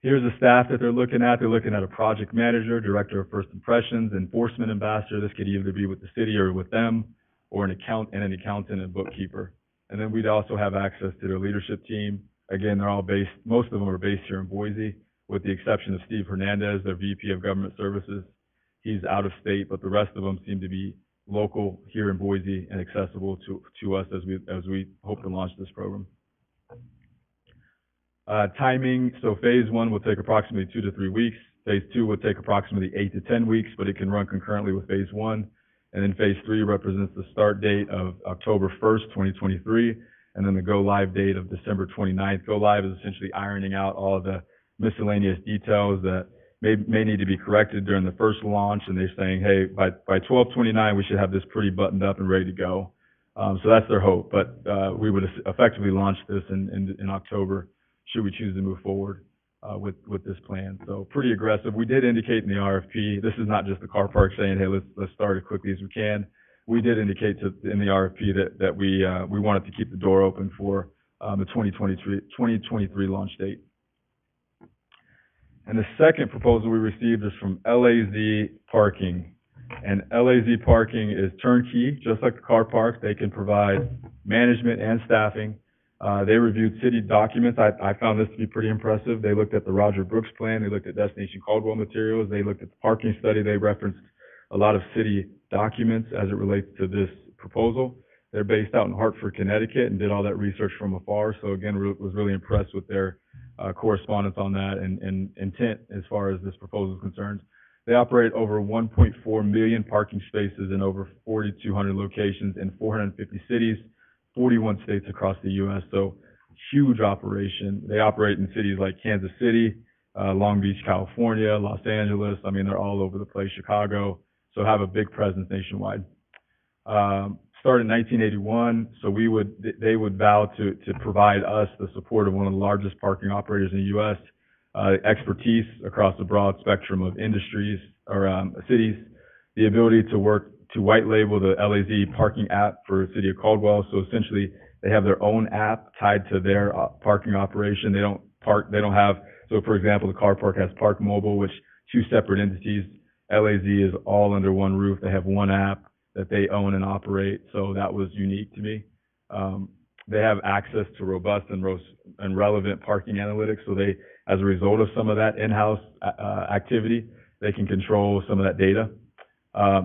[SPEAKER 3] Here's the staff that they're looking at. They're looking at a project manager, director of first impressions, enforcement ambassador. This could either be with the city or with them, or an accountant and bookkeeper. And then we'd also have access to their leadership team. Again, they're all based, most of them are based here in Boise, with the exception of Steve Hernandez, their VP of Government Services. He's out of state, but the rest of them seem to be local here in Boise and accessible to us as we hope to launch this program. Timing, so phase 1 will take approximately 2 to 3 weeks. Phase 2 will take approximately 8 to 10 weeks, but it can run concurrently with phase 1. And then phase 3 represents the start date of October 1st, 2023, and then the go-live date of December 29th. Go-live is essentially ironing out all of the miscellaneous details that may need to be corrected during the first launch, and they're saying, hey, by 12/29, we should have this pretty buttoned up and ready to go. So that's their hope, but we would effectively launch this in October, should we choose to move forward. with this plan. So pretty aggressive. We did indicate in the RFP, this is not just the car park saying, hey, let's start as quickly as we can. We did indicate in the RFP that we wanted to keep the door open for the 2023 launch date. And the second proposal we received is from LAZ Parking. And LAZ Parking is turnkey, just like the car park. They can provide management and staffing. They reviewed city documents. I found this to be pretty impressive. They looked at the Roger Brooks plan. They looked at Destination Caldwell materials. They looked at the parking study. They referenced a lot of city documents as it relates to this proposal. They're based out in Hartford, Connecticut, and did all that research from afar. So again, was really impressed with their correspondence on that and intent as far as this proposal is concerned. They operate over 1.4 million parking spaces in over 4,200 locations in 450 cities, 41 states across the U.S. So huge operation. They operate in cities like Kansas City, Long Beach, California, Los Angeles. I mean, they're all over the place, Chicago. So have a big presence nationwide. Started in 1981, so they would vow to provide us the support of one of the largest parking operators in the U.S., expertise across a broad spectrum of industries or cities, the ability to work to white label the LAZ parking app for the city of Caldwell. So essentially, they have their own app tied to their parking operation. They don't have, so for example, the car park has Park Mobile, which two separate entities. LAZ is all under one roof. They have one app that they own and operate. So that was unique to me. They have access to robust and relevant parking analytics. So they, as a result of some of that in-house activity, they can control some of that data.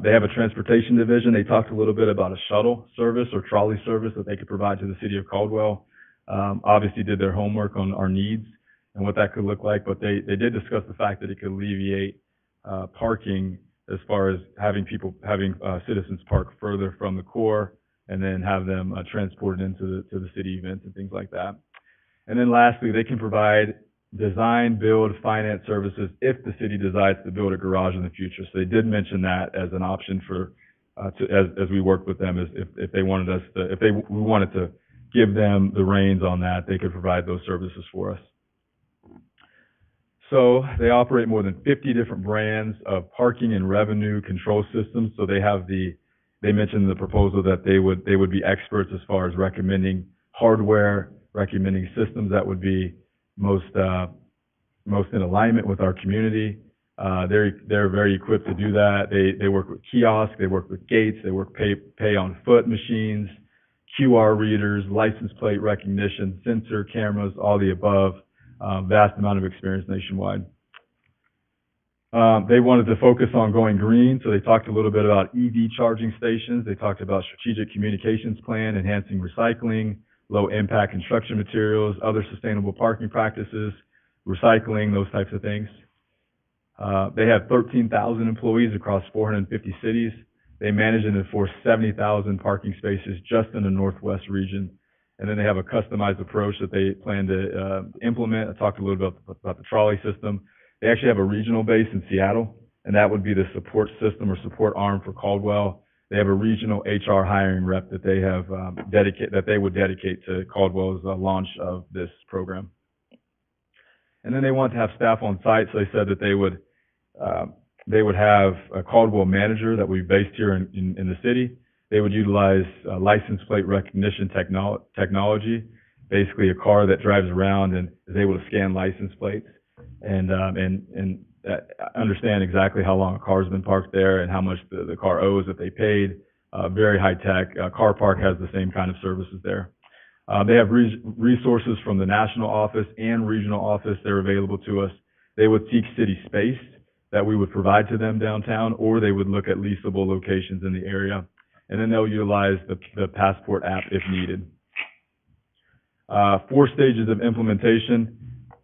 [SPEAKER 3] They have a transportation division. They talked a little bit about a shuttle service or trolley service that they could provide to the city of Caldwell. Obviously did their homework on our needs and what that could look like, but they did discuss the fact that it could alleviate parking as far as having citizens park further from the core and then have them transported into the city events and things like that. And then lastly, they can provide design, build, finance services if the city decides to build a garage in the future. So they did mention that as an option for as we worked with them, if they wanted us to, we wanted to give them the reins on that, they could provide those services for us. So they operate more than 50 different brands of parking and revenue control systems. So they mentioned in the proposal that they would be experts as far as recommending hardware, recommending systems that would be most in alignment with our community. They're very equipped to do that. They work with kiosks, they work with gates, they work pay on foot machines, QR readers, license plate recognition, sensor cameras, all the above. Vast amount of experience nationwide. They wanted to focus on going green, so they talked a little bit about EV charging stations. They talked about strategic communications plan, enhancing recycling, low impact construction materials, other sustainable parking practices, recycling, those types of things. They have 13,000 employees across 450 cities. They manage and enforce 70,000 parking spaces just in the Northwest region. And then they have a customized approach that they plan to implement. I talked a little bit about the trolley system. They actually have a regional base in Seattle, and that would be the support system or support arm for Caldwell. They have a regional HR hiring rep that they have would dedicate to Caldwell's launch of this program. And then they want to have staff on site, so they said that they would have a Caldwell manager that we based here in the city. They would utilize license plate recognition technology, basically a car that drives around and is able to scan license plates and understand exactly how long a car's been parked there and how much the car owes if they paid. Very high tech. Car Park has the same kind of services there. They have resources from the national office and regional office. They're available to us. They would seek city space that we would provide to them downtown, or they would look at leasable locations in the area. And then they'll utilize the Passport app if needed. 4 stages of implementation,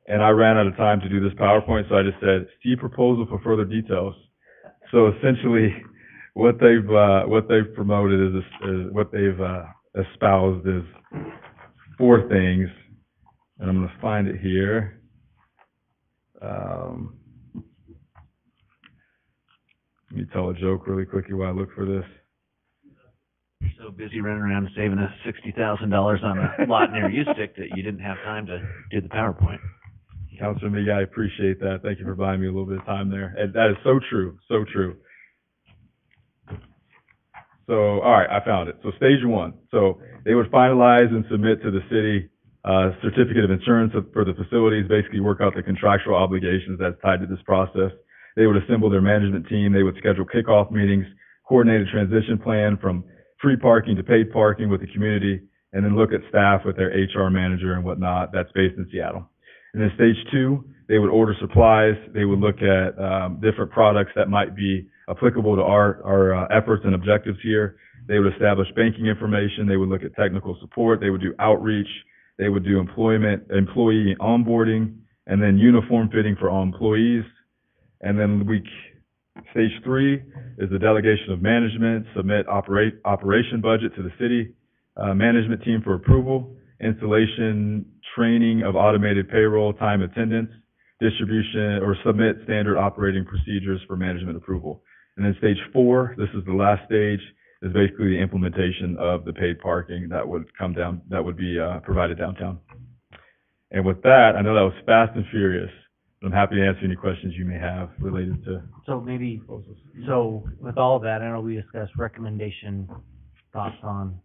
[SPEAKER 3] and I ran out of time to do this PowerPoint, so I just said, see proposal for further details. So essentially, what they've promoted is what they've espoused is 4 things, and I'm going to find it here. Let me tell a joke really quickly while I look for this.
[SPEAKER 6] You're so busy running around saving us $60,000 on a lot near Ustick that you didn't have time to do the PowerPoint.
[SPEAKER 3] Councilor McGee, I appreciate that. Thank you for buying me a little bit of time there. And that is so true, so true. So, all right, I found it. So stage one. So they would finalize and submit to the city certificate of insurance for the facilities, basically work out the contractual obligations that's tied to this process. They would assemble their management team. They would schedule kickoff meetings, coordinate a transition plan from free parking to paid parking with the community, and then look at staff with their HR manager and whatnot. That's based in Seattle. And then stage two, they would order supplies. They would look at different products that might be applicable to our efforts and objectives here. They would establish banking information. They would look at technical support. They would do outreach. They would do employee onboarding, and then uniform fitting for all employees. And then stage three is the delegation of management, submit operation budget to the city management team for approval, installation, training of automated payroll, time attendance, distribution, or submit standard operating procedures for management approval. And then stage four, this is the last stage, is basically the implementation of the paid parking that would come down, that would be provided downtown. And with that, I know that was fast and furious, but I'm happy to answer any questions you may have related to
[SPEAKER 1] So maybe,
[SPEAKER 3] proposals.
[SPEAKER 1] so with all of that, I know we discussed recommendation, thoughts on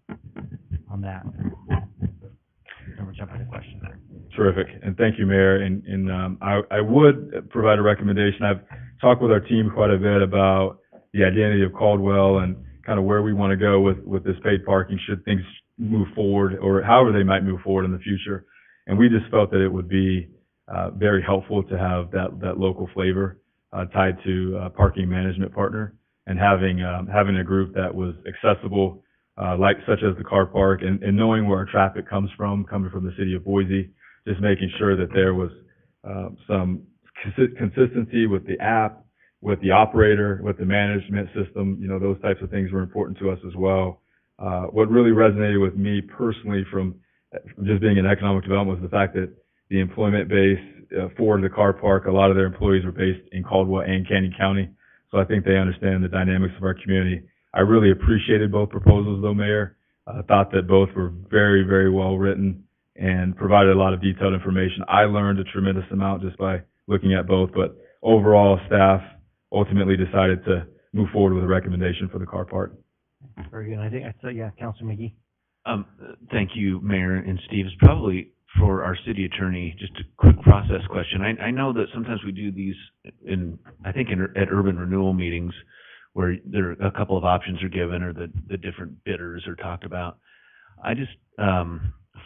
[SPEAKER 1] that. Then we'll jump into questions there.
[SPEAKER 3] Terrific, and thank you, Mayor. And I would provide a recommendation. I've talked with our team quite a bit about the identity of Caldwell and kind of where we want to go with this paid parking should things move forward, or however they might move forward in the future. And we just felt that it would be very helpful to have that local flavor tied to a parking management partner, and having a group that was accessible, such as the car park, and knowing where our traffic comes from, coming from the city of Boise, just making sure that there was some consistency with the app, with the operator, with the management system. You know, those types of things were important to us as well. What really resonated with me personally from just being in economic development was the fact that the employment base for the car park, a lot of their employees were based in Caldwell and Canyon County. So I think they understand the dynamics of our community. I really appreciated both proposals though, Mayor. I thought that both were very, very well written and provided a lot of detailed information. I learned a tremendous amount just by looking at both, but overall staff ultimately decided to move forward with a recommendation for the car park.
[SPEAKER 1] Very good. I think, yeah, Councilor McGee.
[SPEAKER 6] Thank you, Mayor and Steve. It's probably for our city attorney, just a quick process question. I know that sometimes we do these at urban renewal meetings where there a couple of options are given or the different bidders are talked about. I just,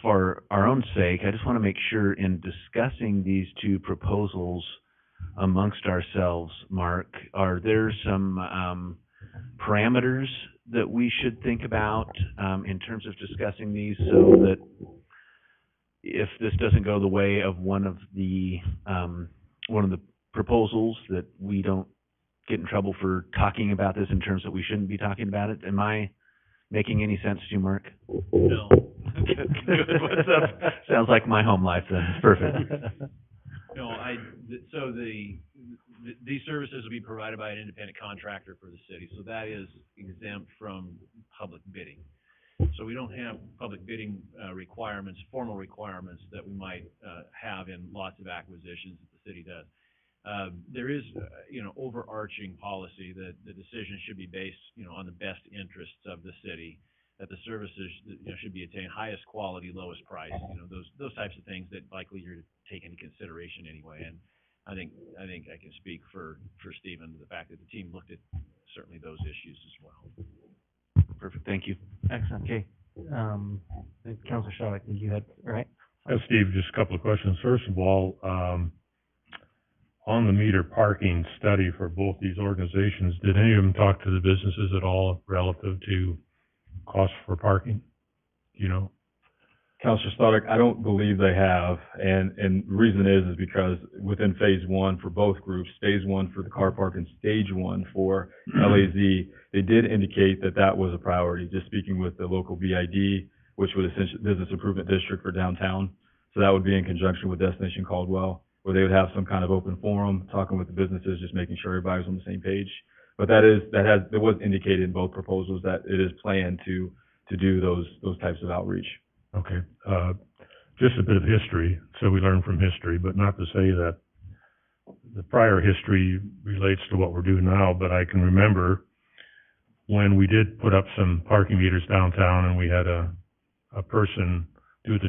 [SPEAKER 6] for our own sake, I just want to make sure in discussing these two proposals amongst ourselves, Mark, are there some parameters that we should think about in terms of discussing these, so that if this doesn't go the way of one of the proposals, that we don't get in trouble for talking about this in terms that we shouldn't be talking about it? Am I making any sense to you, Mark?
[SPEAKER 8] No.
[SPEAKER 6] Good. What's up? Sounds like my home life then. Perfect.
[SPEAKER 8] No, so these services will be provided by an independent contractor for the city, so that is exempt from public bidding. So we don't have public bidding requirements, formal requirements that we might have in lots of acquisitions that the city does. There is, overarching policy that the decision should be based, on the best interests of the city, that the services, should be attained highest quality, lowest price, those types of things that likely you're to take into consideration anyway. And I think I can speak for Stephen, the fact that the team looked at certainly those issues as well.
[SPEAKER 6] Perfect. Thank you.
[SPEAKER 1] Excellent. Okay. Councilor Shaw, I think you had, all right?
[SPEAKER 4] Steve, just a couple of questions. First of all, on the meter parking study for both these organizations, did any of them talk to the businesses at all relative to cost for parking?
[SPEAKER 3] Councilor Stoddard, I don't believe they have, and the reason is because within phase one for both groups, phase one for the car park and stage one for LAZ, they did indicate that was a priority, just speaking with the local BID, which would essentially Business Improvement District for downtown. So that would be in conjunction with Destination Caldwell, where they would have some kind of open forum, talking with the businesses, just making sure everybody's on the same page. But it was indicated in both proposals that it is planned to do those types of outreach.
[SPEAKER 4] Okay. just a bit of history, so we learn from history, but not to say that the prior history relates to what we're doing now, but I can remember when we did put up some parking meters downtown and we had a person do the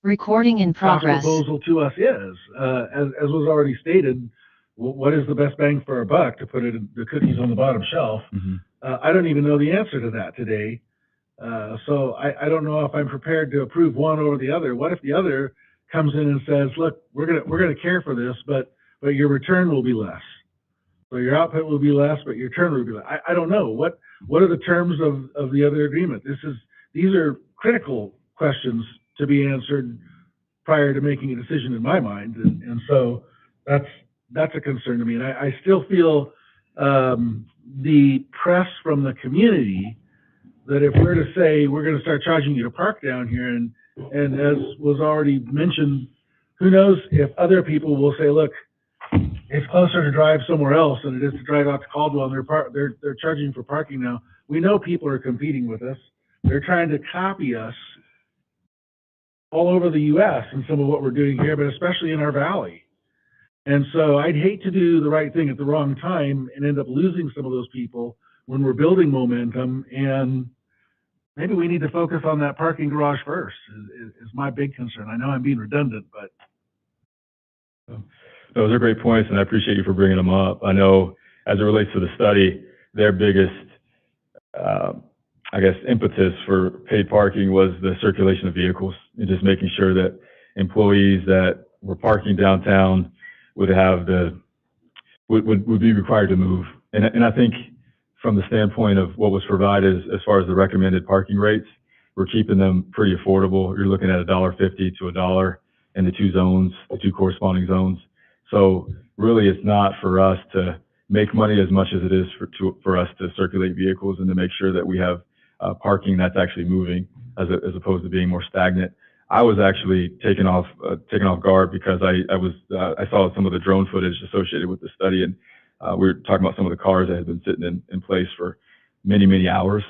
[SPEAKER 9] Recording in
[SPEAKER 10] cost
[SPEAKER 9] progress.
[SPEAKER 10] proposal to us is. As was already stated, what is the best bang for our buck to put it in the cookies on the bottom shelf? I don't even know the answer to that today. So I don't know if I'm prepared to approve one over the other. What if the other comes in and says, look, we're gonna care for this, but your return will be less. So your output will be less, but your return will be less. I don't know. What are the terms of the other agreement? These are critical questions to be answered prior to making a decision in my mind. And so that's a concern to me. And I still feel the press from the community that if we're to say we're going to start charging you to park down here, and as was already mentioned, who knows if other people will say, look, it's closer to drive somewhere else than it is to drive out to Caldwell, and they're charging for parking now. We know people are competing with us. They're trying to copy us all over the U.S. in some of what we're doing here, but especially in our valley. And so I'd hate to do the right thing at the wrong time and end up losing some of those people when we're building momentum. And maybe we need to focus on that parking garage first is my big concern. I know I'm being redundant, but.
[SPEAKER 3] Those are great points, and I appreciate you for bringing them up. I know as it relates to the study, their biggest, impetus for paid parking was the circulation of vehicles and just making sure that employees that were parking downtown would be required to move. And I think from the standpoint of what was provided as far as the recommended parking rates, we're keeping them pretty affordable. You're looking at $1.50 to $1 in the two corresponding zones. So really, it's not for us to make money as much as it is for us to circulate vehicles and to make sure that we have parking that's actually moving as opposed to being more stagnant. I was actually taken off guard because I saw some of the drone footage associated with the study, and we were talking about some of the cars that had been sitting in place for many, many hours.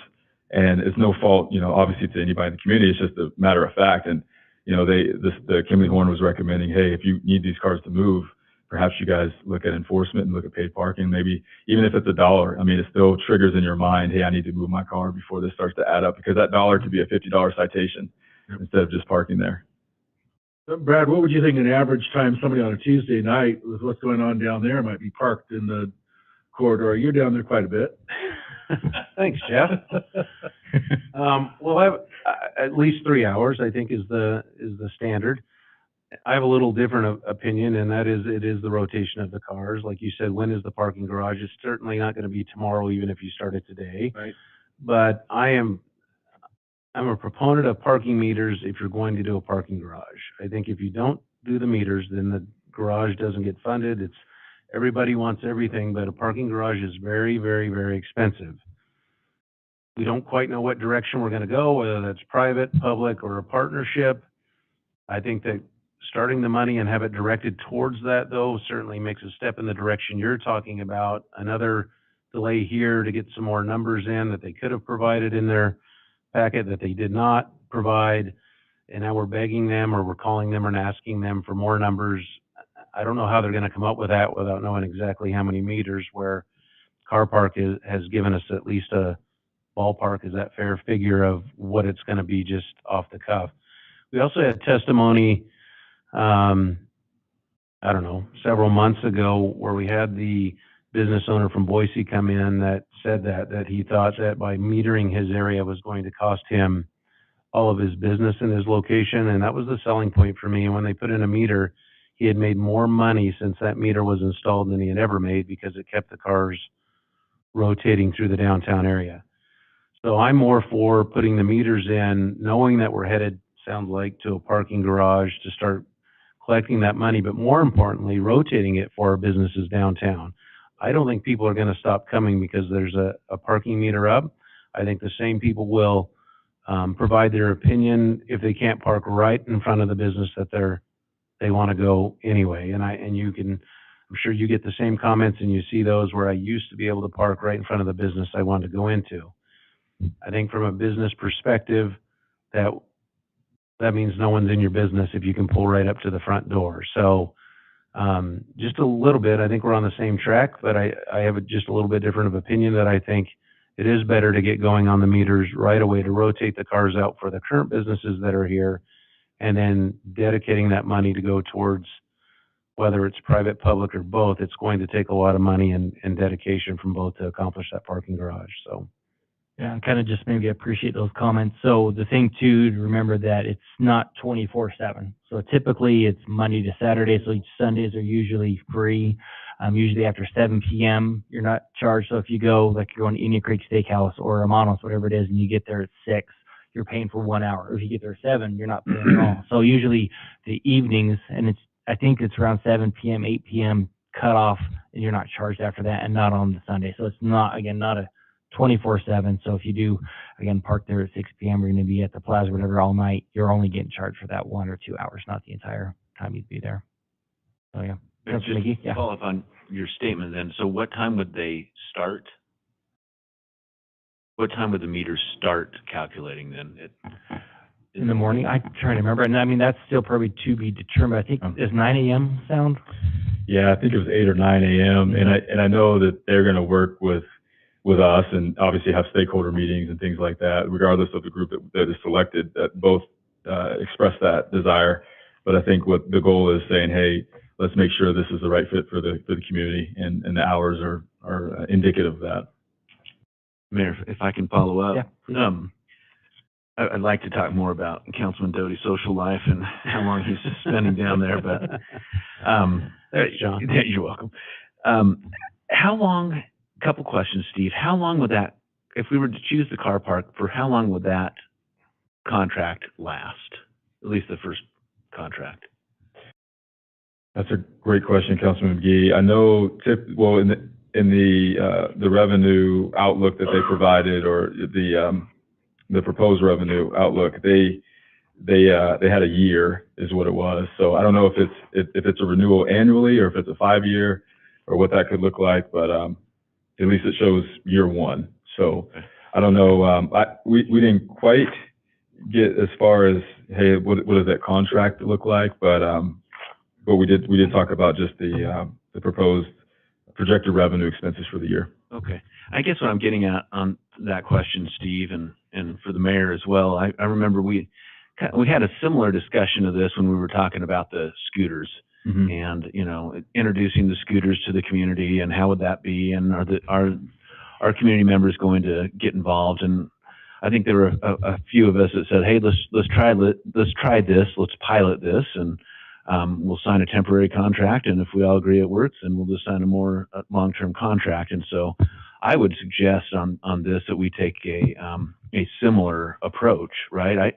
[SPEAKER 3] And it's no fault, obviously to anybody in the community. It's just a matter of fact. And the Kimley Horn was recommending, hey, if you need these cars to move, perhaps you guys look at enforcement and look at paid parking. Maybe even if it's $1, I mean, it still triggers in your mind, hey, I need to move my car before this starts to add up, because that $1 could be a $50 citation instead of just parking there.
[SPEAKER 10] Brad, what would you think an average time somebody on a Tuesday night with what's going on down there might be parked in the corridor? You're down there quite a bit.
[SPEAKER 5] Thanks, Jeff. We'll have at least 3 hours, I think, is the standard. I have a little different opinion, and that is it is the rotation of the cars. Like you said, when is the parking garage? It's certainly not going to be tomorrow, even if you start it today.
[SPEAKER 10] Right.
[SPEAKER 5] But I'm a proponent of parking meters if you're going to do a parking garage. I think if you don't do the meters, then the garage doesn't get funded. Everybody wants everything, but a parking garage is very, very, very expensive. We don't quite know what direction we're going to go, whether that's private, public, or a partnership. I think that starting the money and have it directed towards that, though, certainly makes a step in the direction you're talking about. Another delay here to get some more numbers in that they could have provided in their packet that they did not provide, and now we're begging them, or we're calling them and asking them for more numbers. I don't know how they're going to come up with that without knowing exactly how many meters, where Car Park has given us at least a ballpark, is that fair figure of what it's going to be just off the cuff. We also had testimony, I don't know, several months ago, where we had the business owner from Boise come in that said that he thought that by metering his area was going to cost him all of his business in his location, and that was the selling point for me. And when they put in a meter, he had made more money since that meter was installed than he had ever made, because it kept the cars rotating through the downtown area. So I'm more for putting the meters in, knowing that we're headed, sounds like, to a parking garage to start collecting that money, but more importantly, rotating it for our businesses downtown. I don't think people are going to stop coming because there's a parking meter up. I think the same people will provide their opinion if they can't park right in front of the business that they want to go anyway. And I'm sure you get the same comments, and you see those where I used to be able to park right in front of the business I wanted to go into. I think from a business perspective, that means no one's in your business if you can pull right up to the front door. So just a little bit, I think we're on the same track, but I have just a little bit different of opinion that I think it is better to get going on the meters right away to rotate the cars out for the current businesses that are here, and then dedicating that money to go towards, whether it's private, public, or both, it's going to take a lot of money and dedication from both to accomplish that parking garage, so.
[SPEAKER 1] Yeah, and kind of just maybe appreciate those comments. So the thing too, to remember that it's not 24/7. So typically it's Monday to Saturday, so each Sundays are usually free. Usually after 7 p.m. you're not charged. So if you go, like you're going to Indian Creek Steakhouse or Hermanos, whatever it is, and you get there at 6, you're paying for 1 hour. If you get there at 7, you're not paying at all. So usually the evenings, and I think it's around 7 p.m., 8 p.m. cutoff, and you're not charged after that, and not on the Sunday. So it's not a 24/7. So if you do, again, park there at 6 p.m., you're going to be at the plaza, whatever, all night. You're only getting charged for that 1 or 2 hours, not the entire time you'd be there. So yeah. Councilor McGee?
[SPEAKER 6] Just follow up on your statement then. So what time would they start? What time would the meters start calculating then?
[SPEAKER 1] In the morning, I'm trying to remember, and I mean, that's still probably to be determined. I think, does 9 a.m. sound?
[SPEAKER 3] Yeah, I think it was 8 or 9 a.m. And I know that they're going to work with us and obviously have stakeholder meetings and things like that, regardless of the group that is selected, that both express that desire. But I think what the goal is saying, hey, let's make sure this is the right fit for the community, and the hours are indicative of that.
[SPEAKER 6] Mayor, if I can follow up.
[SPEAKER 1] Yeah, please.
[SPEAKER 6] I'd like to talk more about Councilman Doty's social life and how long he's spending down there, but,
[SPEAKER 5] Thanks, John.
[SPEAKER 6] You're welcome. How long, couple questions, Steve, how long would that, if we were to choose the car park, for how long would that contract last? At least the first contract.
[SPEAKER 3] That's a great question, Councilman McGee. I know, in the revenue outlook that they provided, or the proposed revenue outlook, they had a year is what it was. So I don't know if it's a renewal annually or if it's a 5-year or what that could look like, but at least it shows year 1. So I don't know. We didn't quite get as far as, hey, what does that contract look like? But we did talk about just the proposed projected revenue expenses for the year.
[SPEAKER 6] Okay. I guess what I'm getting at on that question, Steve, and for the mayor as well, I remember we had a similar discussion of this when we were talking about the scooters.
[SPEAKER 3] Mm-hmm.
[SPEAKER 6] And, introducing the scooters to the community, and how would that be, and are our community members going to get involved? And I think there were a few of us that said, hey, let's try this, let's pilot this, and we'll sign a temporary contract, and if we all agree it works, then we'll just sign a more long-term contract. And so I would suggest on this that we take a similar approach, right?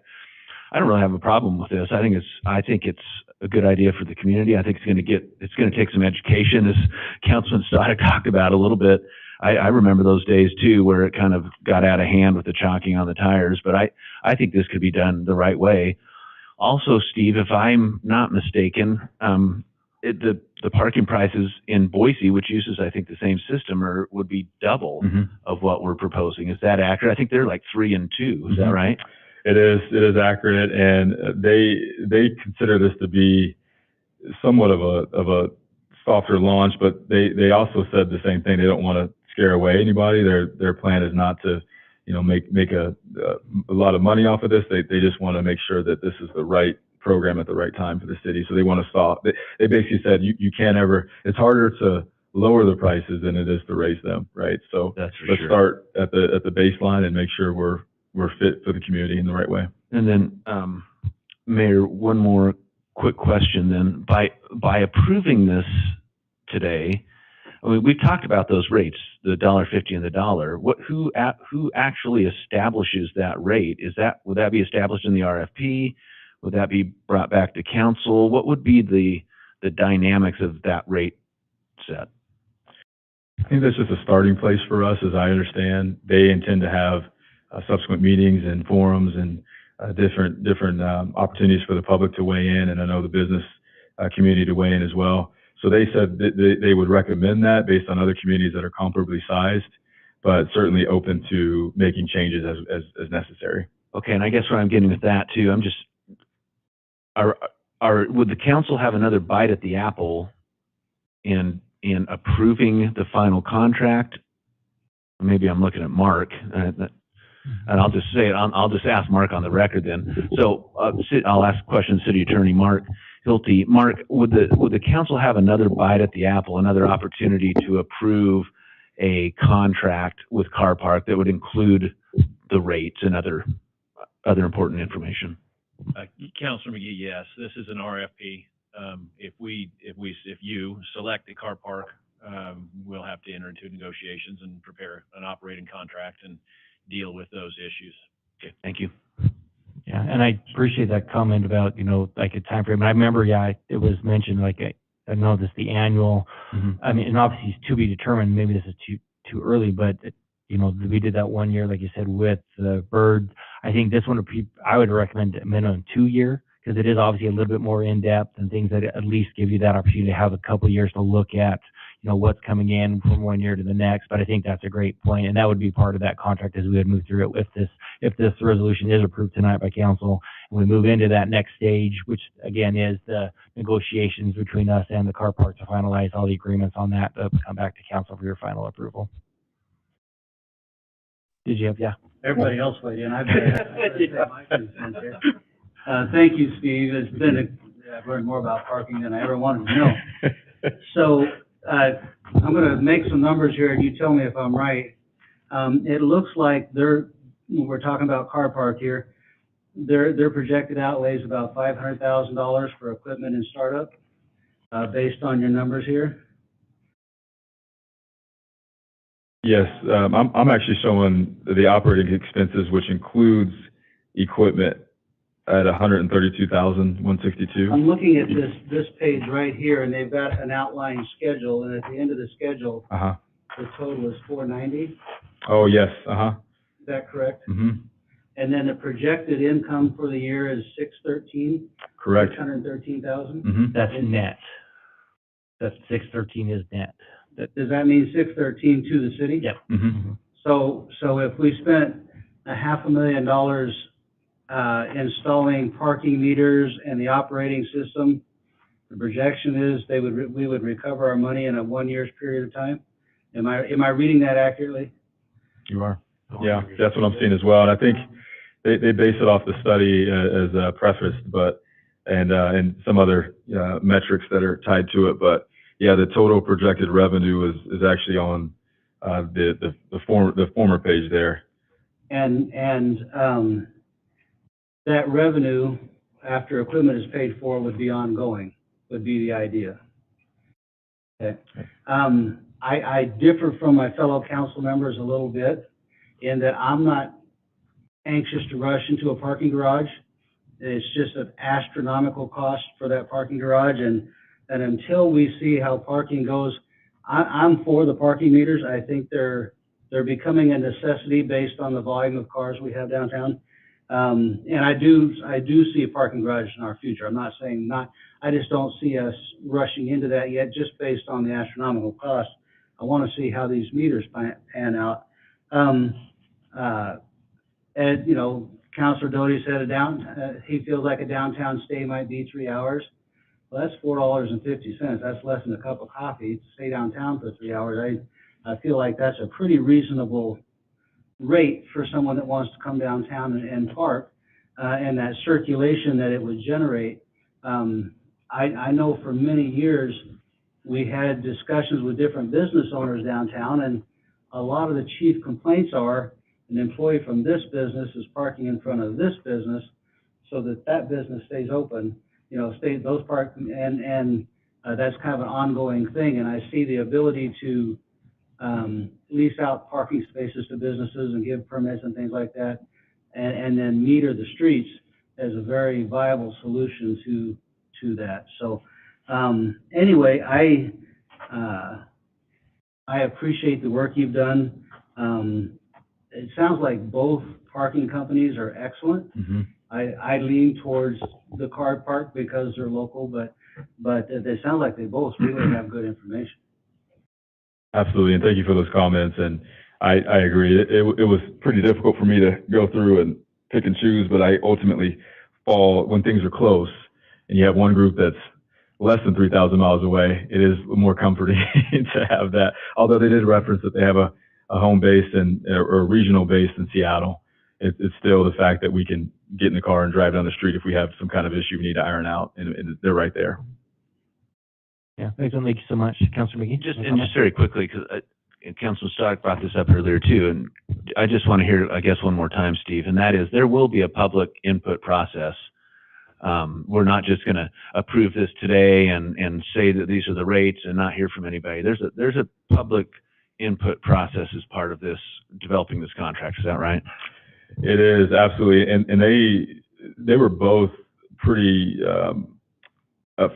[SPEAKER 6] I don't really have a problem with this. I think it's a good idea for the community. I think it's going to take some education, as Councilman Stoddard talked about a little bit. I remember those days too, where it kind of got out of hand with the chalking on the tires, but I think this could be done the right way. Also, Steve, if I'm not mistaken, the parking prices in Boise, which uses, I think, the same system, would be double of what we're proposing. Is that accurate? I think they're like 3 and 2. Is that right?
[SPEAKER 3] It is accurate, and they consider this to be somewhat of a softer launch, but they also said the same thing. They don't want to scare away anybody. Their plan is not to, make a lot of money off of this. They just want to make sure that this is the right program at the right time for the city. So they want to stop. They basically said you can't ever. It's harder to lower the prices than it is to raise them, right? So let's start at the baseline and make sure we're fit for the community in the right way.
[SPEAKER 6] And then, Mayor, one more quick question then. By approving this today, I mean, we've talked about those rates, the $1.50 and the $1. Who actually establishes that rate? Would that be established in the RFP? Would that be brought back to council? What would be the dynamics of that rate set?
[SPEAKER 3] I think that's just a starting place for us, as I understand. They intend to have subsequent meetings and forums and different opportunities for the public to weigh in, and I know the business community to weigh in as well. So they said that they would recommend that based on other communities that are comparably sized, but certainly open to making changes as necessary.
[SPEAKER 6] Okay, and I guess what I'm getting with that too, would the council have another bite at the apple in approving the final contract? Maybe I'm looking at Mark. And I'll just say it, I'll just ask Mark on the record then. So, I'll ask a question to City Attorney Mark Hilty. Mark, would the council have another bite at the apple, another opportunity to approve a contract with Car Park that would include the rates and other important information?
[SPEAKER 8] Councilor McGee, yes, this is an RFP. If you select the Car Park, we'll have to enter into negotiations and prepare an operating contract and deal with those issues.
[SPEAKER 6] Okay, thank you.
[SPEAKER 1] Yeah, and I appreciate that comment about, like a time frame. I remember, it was mentioned, like, I know this, the annual, I mean, and obviously it's to be determined, maybe this is too early, but, we did that 1 year, like you said, with the bird. I think this one would be, I would recommend a minimum 2 year, because it is obviously a little bit more in-depth and things that at least give you that opportunity to have a couple of years to look at, what's coming in from 1 year to the next. But I think that's a great point, and that would be part of that contract as we would move through it. If this resolution is approved tonight by council, and we move into that next stage, which again is the negotiations between us and the Car Park to finalize all the agreements on that, to come back to council for your final approval. Did you have,
[SPEAKER 7] Everybody else weighed in. I've thank you, Steve. I've learned more about parking than I ever wanted to know. So, I'm gonna make some numbers here and you tell me if I'm right. It looks like we're talking about Car Park here, their projected outlay is about $500,000 for equipment and startup, based on your numbers here.
[SPEAKER 3] Yes, I'm actually showing the operating expenses, which includes equipment, at $132,162.
[SPEAKER 7] I'm looking at this page right here, and they've got an outline schedule, and at the end of the schedule, the total is $490.
[SPEAKER 3] Oh, yes,
[SPEAKER 7] Is that correct?
[SPEAKER 3] Mm-hmm.
[SPEAKER 7] And then the projected income for the year is $613,000.
[SPEAKER 3] Correct.
[SPEAKER 7] $613,000.
[SPEAKER 3] Mm-hmm.
[SPEAKER 1] that's net. That 613 is net.
[SPEAKER 7] Does that mean $613,000 to the city?
[SPEAKER 1] Yep.
[SPEAKER 3] Mm-hmm.
[SPEAKER 7] So if we spent $500,000 installing parking meters and the operating system, the projection is we would recover our money in a 1 year's period of time. Am I reading that accurately?
[SPEAKER 3] You are. Yeah, that's what I'm seeing as well. And I think they base it off the study as prefaced, but and some other metrics that are tied to it. But yeah, the total projected revenue is actually on the former page there.
[SPEAKER 7] And that revenue, after equipment is paid for, would be ongoing, would be the idea. Okay. I differ from my fellow council members a little bit in that I'm not anxious to rush into a parking garage. It's just an astronomical cost for that parking garage, and until we see how parking goes, I'm for the parking meters. I think they're becoming a necessity based on the volume of cars we have downtown. And I do see a parking garage in our future. I'm not saying not. I just don't see us rushing into that yet, just based on the astronomical cost. I want to see how these meters pan out. And Councilor Doty said he feels like a downtown stay might be 3 hours. Well, that's $4.50. That's less than a cup of coffee to stay downtown for 3 hours. I feel like that's a pretty reasonable rate for someone that wants to come downtown and park, and that circulation that it would generate. I know for many years we had discussions with different business owners downtown, and a lot of the chief complaints are an employee from this business is parking in front of this business so that business stays open, those park, and that's kind of an ongoing thing. And I see the ability to lease out parking spaces to businesses and give permits and things like that, and then meter the streets as a very viable solution to that. So anyway, I appreciate the work you've done. It sounds like both parking companies are excellent.
[SPEAKER 3] Mm-hmm.
[SPEAKER 7] I lean towards the Car Park because they're local, but they sound like they both really have good information.
[SPEAKER 3] Absolutely, and thank you for those comments. And I agree. It was pretty difficult for me to go through and pick and choose, but I ultimately fall when things are close and you have one group that's less than 3,000 miles away. It is more comforting to have that. Although they did reference that they have a home base or a regional base in Seattle, it's still the fact that we can get in the car and drive down the street if we have some kind of issue we need to iron out, and they're right there.
[SPEAKER 1] Yeah, thank you so much, Councilor McGee.
[SPEAKER 6] Just very quickly, because Councilman Stock brought this up earlier too, and I just want to hear, I guess, one more time, Steve, and that is there will be a public input process. We're not just going to approve this today and say that these are the rates and not hear from anybody. There's a public input process as part of this, developing this contract. Is that right?
[SPEAKER 3] It is, absolutely, and they were both pretty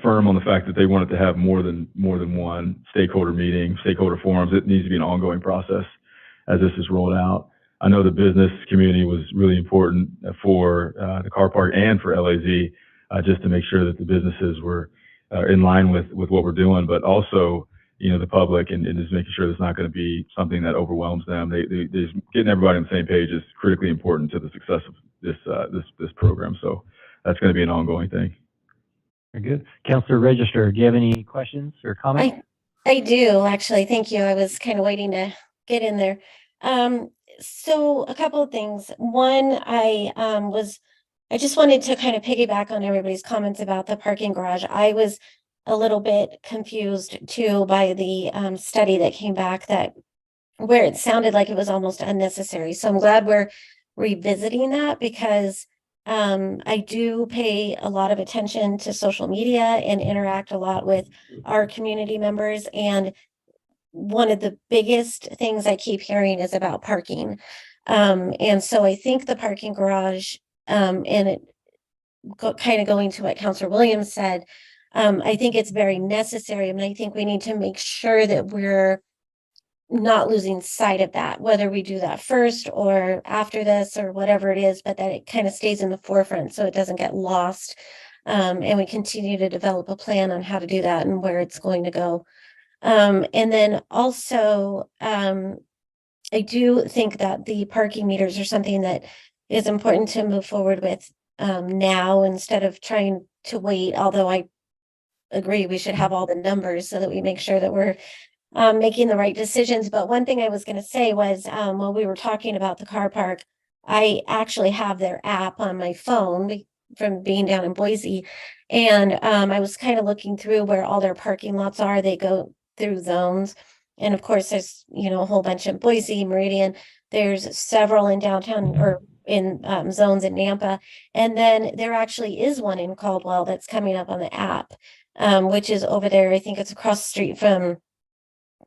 [SPEAKER 3] firm on the fact that they wanted to have more than one stakeholder meeting, stakeholder forums. It needs to be an ongoing process as this is rolled out. I know the business community was really important for the car park and for LAZ, just to make sure that the businesses were in line with what we're doing, but also, you know, the public and just making sure there's not going to be something that overwhelms them. They just getting everybody on the same page is critically important to the success of this program. So that's going to be an ongoing thing.
[SPEAKER 1] Very good. Councilor Register, do you have any questions or comments?
[SPEAKER 2] I do, actually. Thank you. I was kind of waiting to get in there. So a couple of things. One, I just wanted to kind of piggyback on everybody's comments about the parking garage. I was a little bit confused too by the study that came back where it sounded like it was almost unnecessary. So I'm glad we're revisiting that, because I do pay a lot of attention to social media and interact a lot with our community members. And one of the biggest things I keep hearing is about parking. And so I think the parking garage, and it kind of going to what Councilor Williams said, I think it's very necessary. I mean, I think we need to make sure that we're not losing sight of that, whether we do that first or after this or whatever it is, but that it kind of stays in the forefront so it doesn't get lost. And we continue to develop a plan on how to do that and where it's going to go. And then also, I do think that the parking meters are something that is important to move forward with now instead of trying to wait, although I agree we should have all the numbers so that we make sure that we're making the right decisions. But one thing I was going to say was while we were talking about the car park, I actually have their app on my phone from being down in Boise. And I was kind of looking through where all their parking lots are. They go through zones. And of course, there's, you know, a whole bunch in Boise, Meridian. There's several in downtown or in zones in Nampa. And then there actually is one in Caldwell that's coming up on the app, which is over there. I think it's across the street from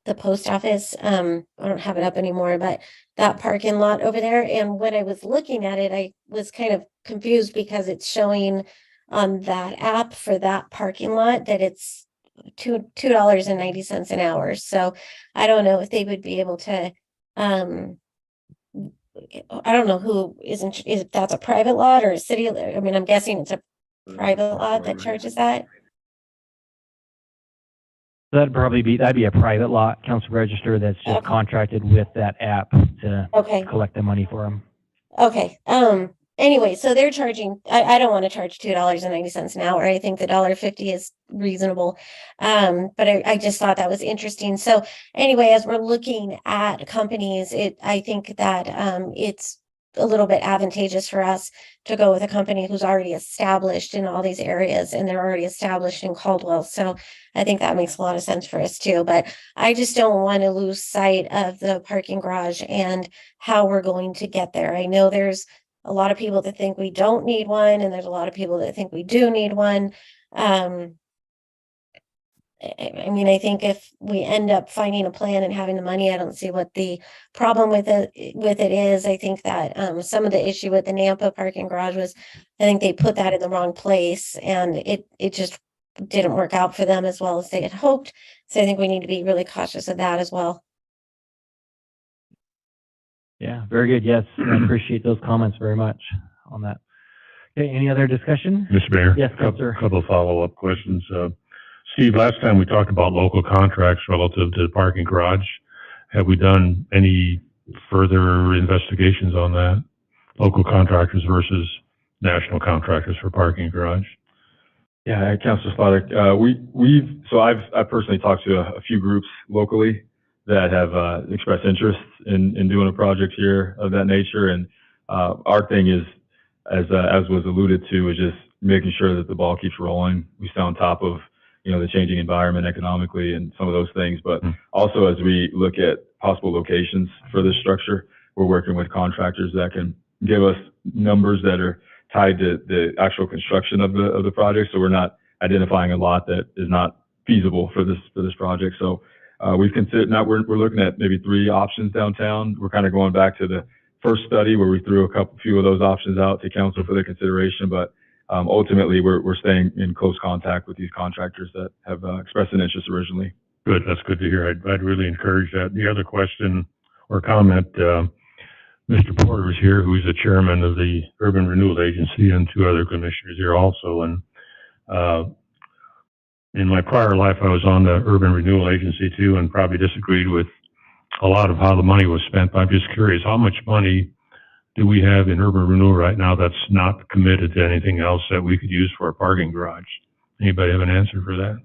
[SPEAKER 2] the post office. I don't have it up anymore, but that parking lot over there. And when I was looking at it, I was kind of confused because it's showing on that app for that parking lot that it's $2.90 an hour. So I don't know if they would be able to, I don't know who if that's a private lot or a city. I mean, I'm guessing it's a private lot that charges that.
[SPEAKER 1] That'd be a private lot, council register that's just
[SPEAKER 2] Okay.
[SPEAKER 1] contracted with that app to
[SPEAKER 2] Okay.
[SPEAKER 1] collect the money for them.
[SPEAKER 2] Okay. Anyway, so they're charging, I don't want to charge $2.90 an hour. I think the $1.50 is reasonable. But I just thought that was interesting. So anyway, as we're looking at companies, I think that it's a little bit advantageous for us to go with a company who's already established in all these areas, and they're already established in Caldwell. So I think that makes a lot of sense for us too. But I just don't want to lose sight of the parking garage and how we're going to get there. I know there's a lot of people that think we don't need one, and there's a lot of people that think we do need one. I mean, I think if we end up finding a plan and having the money, I don't see what the problem with it is. I think that some of the issue with the Nampa parking garage was, I think they put that in the wrong place, and it just didn't work out for them as well as they had hoped. So I think we need to be really cautious of that as well.
[SPEAKER 1] Yeah, very good. Yes, I appreciate those comments very much on that. Okay, any other discussion?
[SPEAKER 4] Mr. Mayor?
[SPEAKER 1] Yes, Councilor.
[SPEAKER 4] Couple of follow-up questions. Steve, last time we talked about local contracts relative to the parking garage. Have we done any further investigations on that? Local contractors versus national contractors for parking garage?
[SPEAKER 3] Yeah, Councilor Slaughter, I've personally talked to a few groups locally that have expressed interest in doing a project here of that nature, and Our thing is, as was alluded to, is just making sure that the ball keeps rolling. We stay on top of, the changing environment economically and some of those things. But also, as we look at possible locations for this structure, we're working with contractors that can give us numbers that are tied to the actual construction of the project. So we're not identifying a lot that is not feasible for this project. So we've considered, now we're looking at maybe 3 options downtown. We're kind of going back to the first study where we threw few of those options out to council for their consideration. But ultimately, we're staying in close contact with these contractors that have expressed an interest originally.
[SPEAKER 4] Good, that's good to hear. I'd really encourage that. The other question or comment, Mr. Porter is here, who's the chairman of the Urban Renewal Agency, and 2 other commissioners here also. And in my prior life, I was on the Urban Renewal Agency too, and probably disagreed with a lot of how the money was spent. But I'm just curious, how much money do we have in urban renewal right now that's not committed to anything else that we could use for a parking garage? Anybody have an answer for that?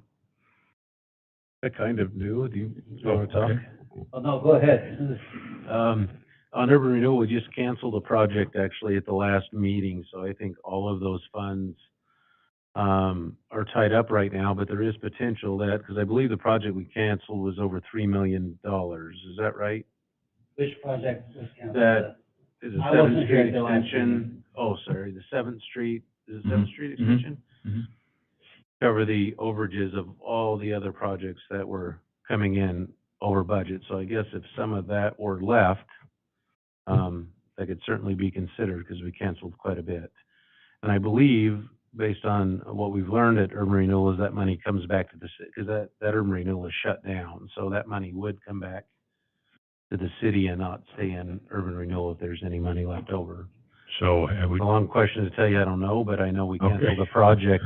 [SPEAKER 5] I kind of do. Do you want to talk?
[SPEAKER 7] Oh, no, go ahead.
[SPEAKER 5] On urban renewal, we just canceled a project actually at the last meeting, so I think all of those funds are tied up right now, but there is potential that, because I believe the project we canceled was over $3 million. Is that right?
[SPEAKER 7] Which project was canceled?
[SPEAKER 5] That is a
[SPEAKER 7] I
[SPEAKER 5] 7th
[SPEAKER 7] wasn't here
[SPEAKER 5] Street
[SPEAKER 7] at the last
[SPEAKER 5] extension.
[SPEAKER 7] meeting.
[SPEAKER 5] Oh, sorry, the 7th Street, is it 7th Street extension?
[SPEAKER 3] Mhm.
[SPEAKER 5] Cover the overages of all the other projects that were coming in over budget. So I guess if some of that were left, that could certainly be considered because we canceled quite a bit. And I believe, based on what we've learned at urban renewal, is that money comes back to the city, because that urban renewal is shut down. So that money would come back to the city and not stay in urban renewal if there's any money left over.
[SPEAKER 4] So have we,
[SPEAKER 5] It's a long question to tell you, I don't know, but I know we
[SPEAKER 4] Okay.
[SPEAKER 5] canceled the project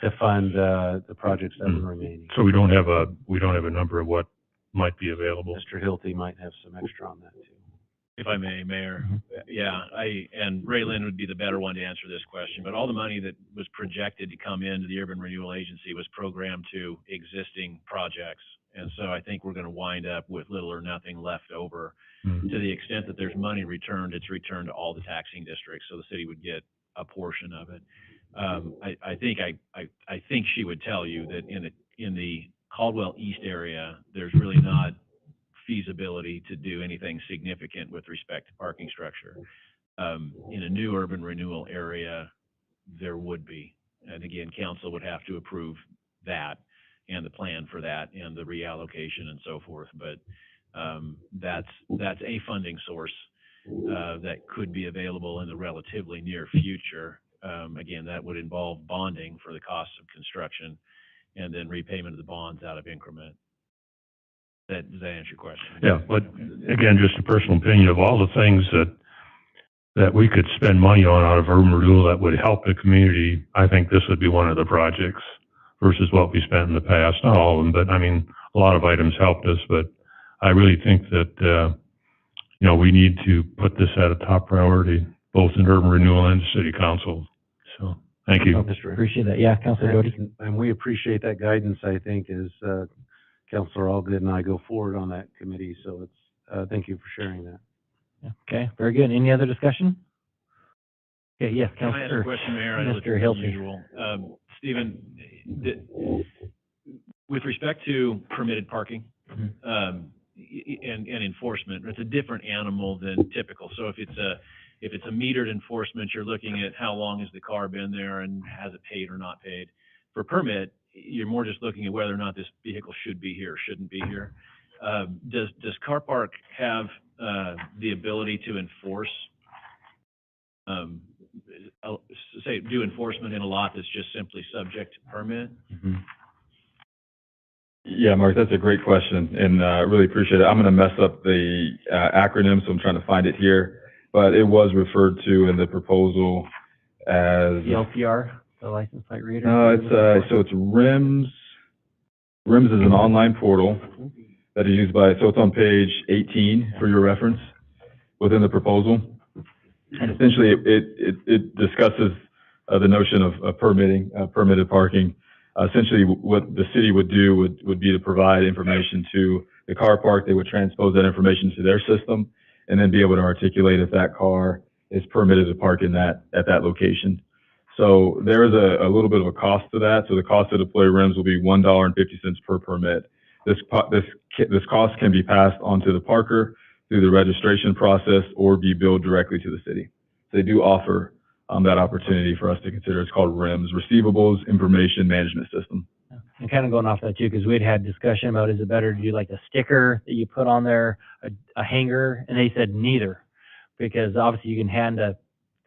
[SPEAKER 5] to fund the projects that were remaining.
[SPEAKER 4] so we don't have a number of what might be available.
[SPEAKER 5] Mr. Hilty might have some extra on that too.
[SPEAKER 8] If I may, Mayor, yeah, and Ray Lynn would be the better one to answer this question, but all the money that was projected to come into the Urban Renewal Agency was programmed to existing projects. And so I think we're gonna wind up with little or nothing left over.
[SPEAKER 4] Mhm.
[SPEAKER 8] To the extent that there's money returned, it's returned to all the taxing districts, so the city would get a portion of it. I think she would tell you that in the Caldwell East area, there's really not feasibility to do anything significant with respect to parking structure. In a new urban renewal area, there would be. And again, council would have to approve that and the plan for that and the reallocation and so forth. But that's a funding source that could be available in the relatively near future. Again, that would involve bonding for the costs of construction and then repayment of the bonds out of increment. Does that answer your question?
[SPEAKER 4] Yeah, but again, just a personal opinion, of all the things that we could spend money on out of urban renewal that would help the community, I think this would be one of the projects versus what we spent in the past. Not all of them, but I mean, a lot of items helped us, but I really think that, we need to put this at a top priority, both in urban renewal and city council. So, thank you.
[SPEAKER 1] Appreciate that. Yeah, Councilor Doty?
[SPEAKER 5] And we appreciate that guidance, I think, as Councilor Allgood and I go forward on that committee. So it's, thank you for sharing that.
[SPEAKER 1] Yeah. Okay, very good. Any other discussion? Okay, yes,
[SPEAKER 8] Can I ask a
[SPEAKER 1] Councilor.
[SPEAKER 8] question, Mayor? I know it's
[SPEAKER 1] Mr. Hilty.
[SPEAKER 8] unusual. Stephen, with respect to permitted parking, and enforcement, it's a different animal than typical. So if it's a metered enforcement, you're looking at how long has the car been there and has it paid or not paid. For permit, you're more just looking at whether or not this vehicle should be here or shouldn't be here. Does Car Park have the ability to enforce, do enforcement in a lot that's just simply subject to permit?
[SPEAKER 3] Mm-hmm. Yeah, Mark, that's a great question, and I really appreciate it. I'm going to mess up the acronym, so I'm trying to find it here, but it was referred to in the proposal as...
[SPEAKER 1] The LPR, the license plate reader?
[SPEAKER 3] No, it's RIMS. RIMS is an online portal that is used by, so it's on page 18 for your reference within the proposal. And essentially, it discusses the notion of permitting, permitted parking. Essentially, what the city would do would be to provide information to the car park. They would transpose that information to their system and then be able to articulate if that car is permitted to park at that location. So there is a little bit of a cost to that. So the cost to deploy rims will be $1.50 per permit. This cost can be passed on to the parker through the registration process or be billed directly to the city. So they do offer that opportunity for us to consider. It's called RIMS, Receivables Information Management System.
[SPEAKER 1] And kind of going off that too, because we'd had discussion about, is it better to do like a sticker that you put on there, a hanger? And they said neither, because obviously you can hand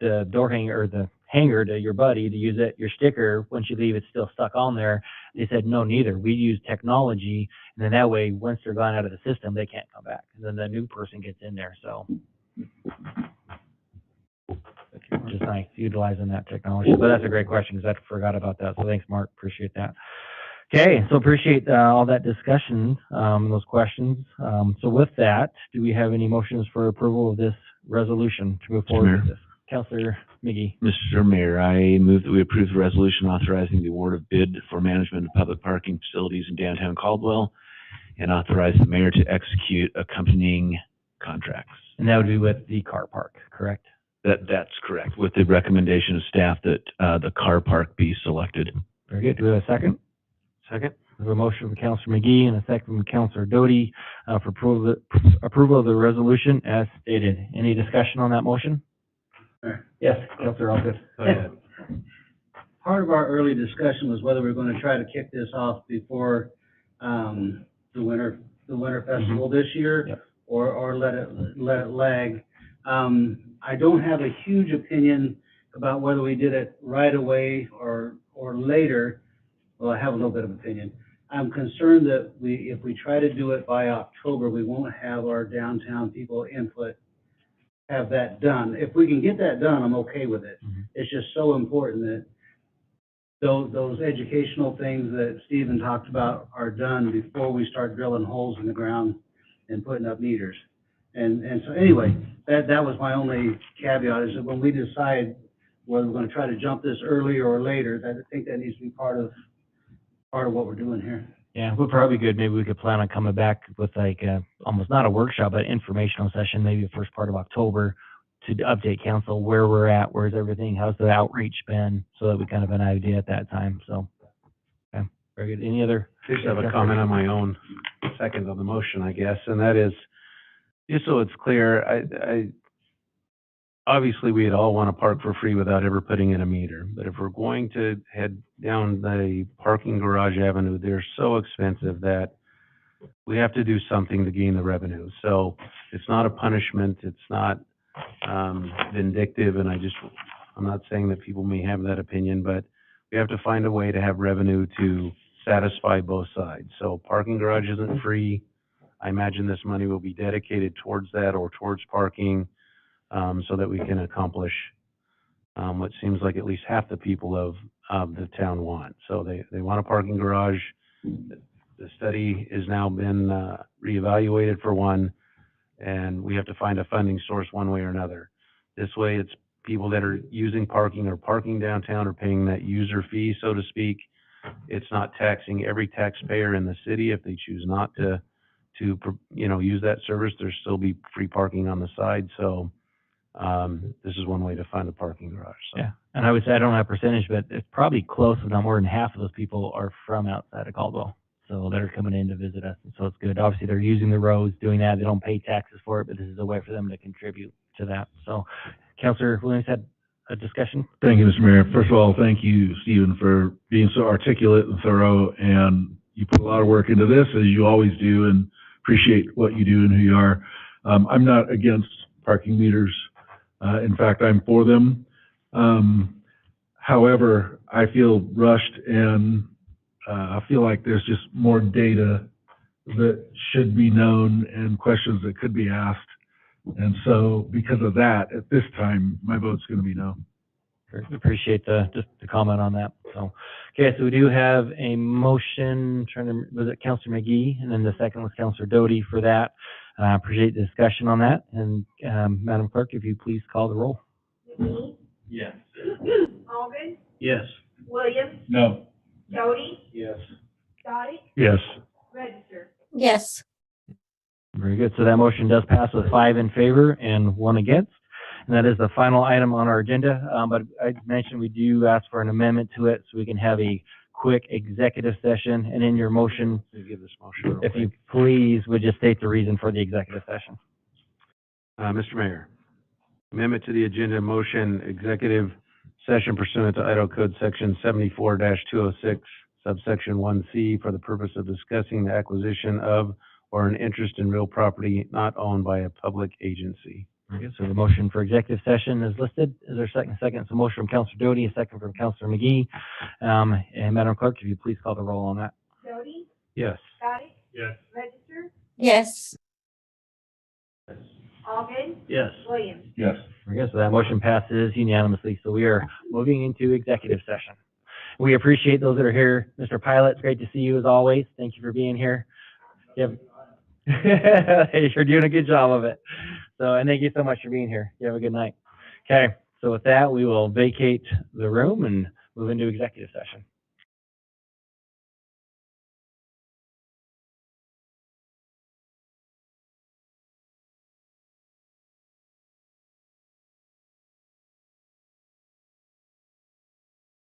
[SPEAKER 1] the door hanger or the hanger to your buddy to use it. Your sticker, once you leave, it's still stuck on there. They said no, neither. We use technology, and then that way, once they're gone out of the system, they can't come back, and then the new person gets in there. So just nice utilizing that technology. But that's a great question, because I forgot about that. So thanks, Mark. Appreciate that. Okay, so appreciate all that discussion, those questions. So with that, do we have any motions for approval of this resolution to move forward with this? Councilor McGee.
[SPEAKER 6] Mr. Mayor, I move that we approve the resolution authorizing the award of bid for management of public parking facilities in downtown Caldwell and authorize the mayor to execute accompanying contracts.
[SPEAKER 1] And that would be with the car park, correct?
[SPEAKER 6] That's correct, with the recommendation of staff that the car park be selected.
[SPEAKER 1] Very good. Do we have a second?
[SPEAKER 5] Second?
[SPEAKER 1] We have a motion from Councilor McGee and a second from Councilor Doty for approval of the resolution as stated. Any discussion on that motion?
[SPEAKER 7] Sure.
[SPEAKER 1] Yes, Councilor, all good.
[SPEAKER 5] Go ahead.
[SPEAKER 7] Part of our early discussion was whether we we're gonna try to kick this off before, the winter festival this year.
[SPEAKER 1] Yep.
[SPEAKER 7] Or let it lag. I don't have a huge opinion about whether we did it right away or later. Well, I have a little bit of opinion. I'm concerned that if we try to do it by October, we won't have our downtown people input, have that done. If we can get that done, I'm okay with it.
[SPEAKER 1] Mhm.
[SPEAKER 7] It's just so important that those educational things that Stephen talked about are done before we start drilling holes in the ground and putting up meters. And so anyway, that was my only caveat, is that when we decide whether we're gonna try to jump this earlier or later, that I think that needs to be part of what we're doing here.
[SPEAKER 1] Yeah, we're probably good. Maybe we could plan on coming back with like almost not a workshop, but informational session, maybe the first part of October, to update council where we're at, where's everything, how's the outreach been, so that we kind of have an idea at that time. So, okay, very good. Any other?
[SPEAKER 5] I just have a comment on my own, second on the motion, I guess, and that is, just so it's clear, I obviously we'd all want to park for free without ever putting in a meter, but if we're going to head down the parking garage avenue, they're so expensive that we have to do something to gain the revenue. So it's not a punishment, it's not vindictive, and I'm not saying that people may have that opinion, but we have to find a way to have revenue to satisfy both sides. So parking garage isn't free. I imagine this money will be dedicated towards that or towards parking, so that we can accomplish what seems like at least half the people of the town want. So they want a parking garage. The study has now been reevaluated for one, and we have to find a funding source one way or another. This way, it's people that are using parking or parking downtown or paying that user fee, so to speak. It's not taxing every taxpayer in the city if they choose not to use that service. There'll still be free parking on the side. So this is one way to find a parking garage. So.
[SPEAKER 1] Yeah, and I would say, I don't have a percentage, but it's probably close, if not more than half of those people are from outside of Caldwell. So they're coming in to visit us, and so it's good. Obviously, they're using the roads, doing that. They don't pay taxes for it, but this is a way for them to contribute to that. So, Councilor Williams had a discussion.
[SPEAKER 10] Thank you, Mr. Mayor. First of all, thank you, Stephen, for being so articulate and thorough, and you put a lot of work into this, as you always do, and appreciate what you do and who you are. I'm not against parking meters. In fact, I'm for them. However, I feel rushed, and I feel like there's just more data that should be known and questions that could be asked. And so because of that, at this time, my vote's going to be no.
[SPEAKER 1] Great. Appreciate just the comment on that. So, okay, so we do have a motion, was it Councilor McGee? And then the second was Councilor Doty for that. Appreciate the discussion on that. And Madam Clerk, if you please call the roll.
[SPEAKER 9] McGee?
[SPEAKER 3] Yes.
[SPEAKER 9] Alden?
[SPEAKER 7] Yes.
[SPEAKER 9] Williams?
[SPEAKER 3] No.
[SPEAKER 9] Doty?
[SPEAKER 7] Yes.
[SPEAKER 9] Dottie?
[SPEAKER 4] Yes.
[SPEAKER 9] Register?
[SPEAKER 2] Yes.
[SPEAKER 1] Very good. So that motion does pass with 5 in favor and 1 against. And that is the final item on our agenda. But I mentioned we do ask for an amendment to it so we can have a quick executive session. And in your motion,
[SPEAKER 5] Let me give this motion real
[SPEAKER 1] if you
[SPEAKER 5] quick.
[SPEAKER 1] please, would just state the reason for the executive session.
[SPEAKER 5] Mr. Mayor, amendment to the agenda motion, executive session pursuant to Idaho Code Section 74-206, subsection 1C, for the purpose of discussing the acquisition of or an interest in real property not owned by a public agency.
[SPEAKER 1] Very good. So the motion for executive session is listed. Is there a second? Second. So motion from Counselor Doty, a second from Counselor McGee. And Madam Clerk, if you please call the roll on that.
[SPEAKER 9] Doty,
[SPEAKER 5] Yes.
[SPEAKER 9] Scotty,
[SPEAKER 4] Yes.
[SPEAKER 9] Register,
[SPEAKER 2] Yes.
[SPEAKER 9] Alden,
[SPEAKER 8] Yes.
[SPEAKER 9] Williams.
[SPEAKER 10] Yes.
[SPEAKER 1] Very good. So that motion passes unanimously. So we are moving into executive session. We appreciate those that are here. Mr. Pilot, it's great to see you as always. Thank you for being here. You're doing a good job of it. So, and thank you so much for being here. You have a good night. Okay. So with that, we will vacate the room and move into executive session.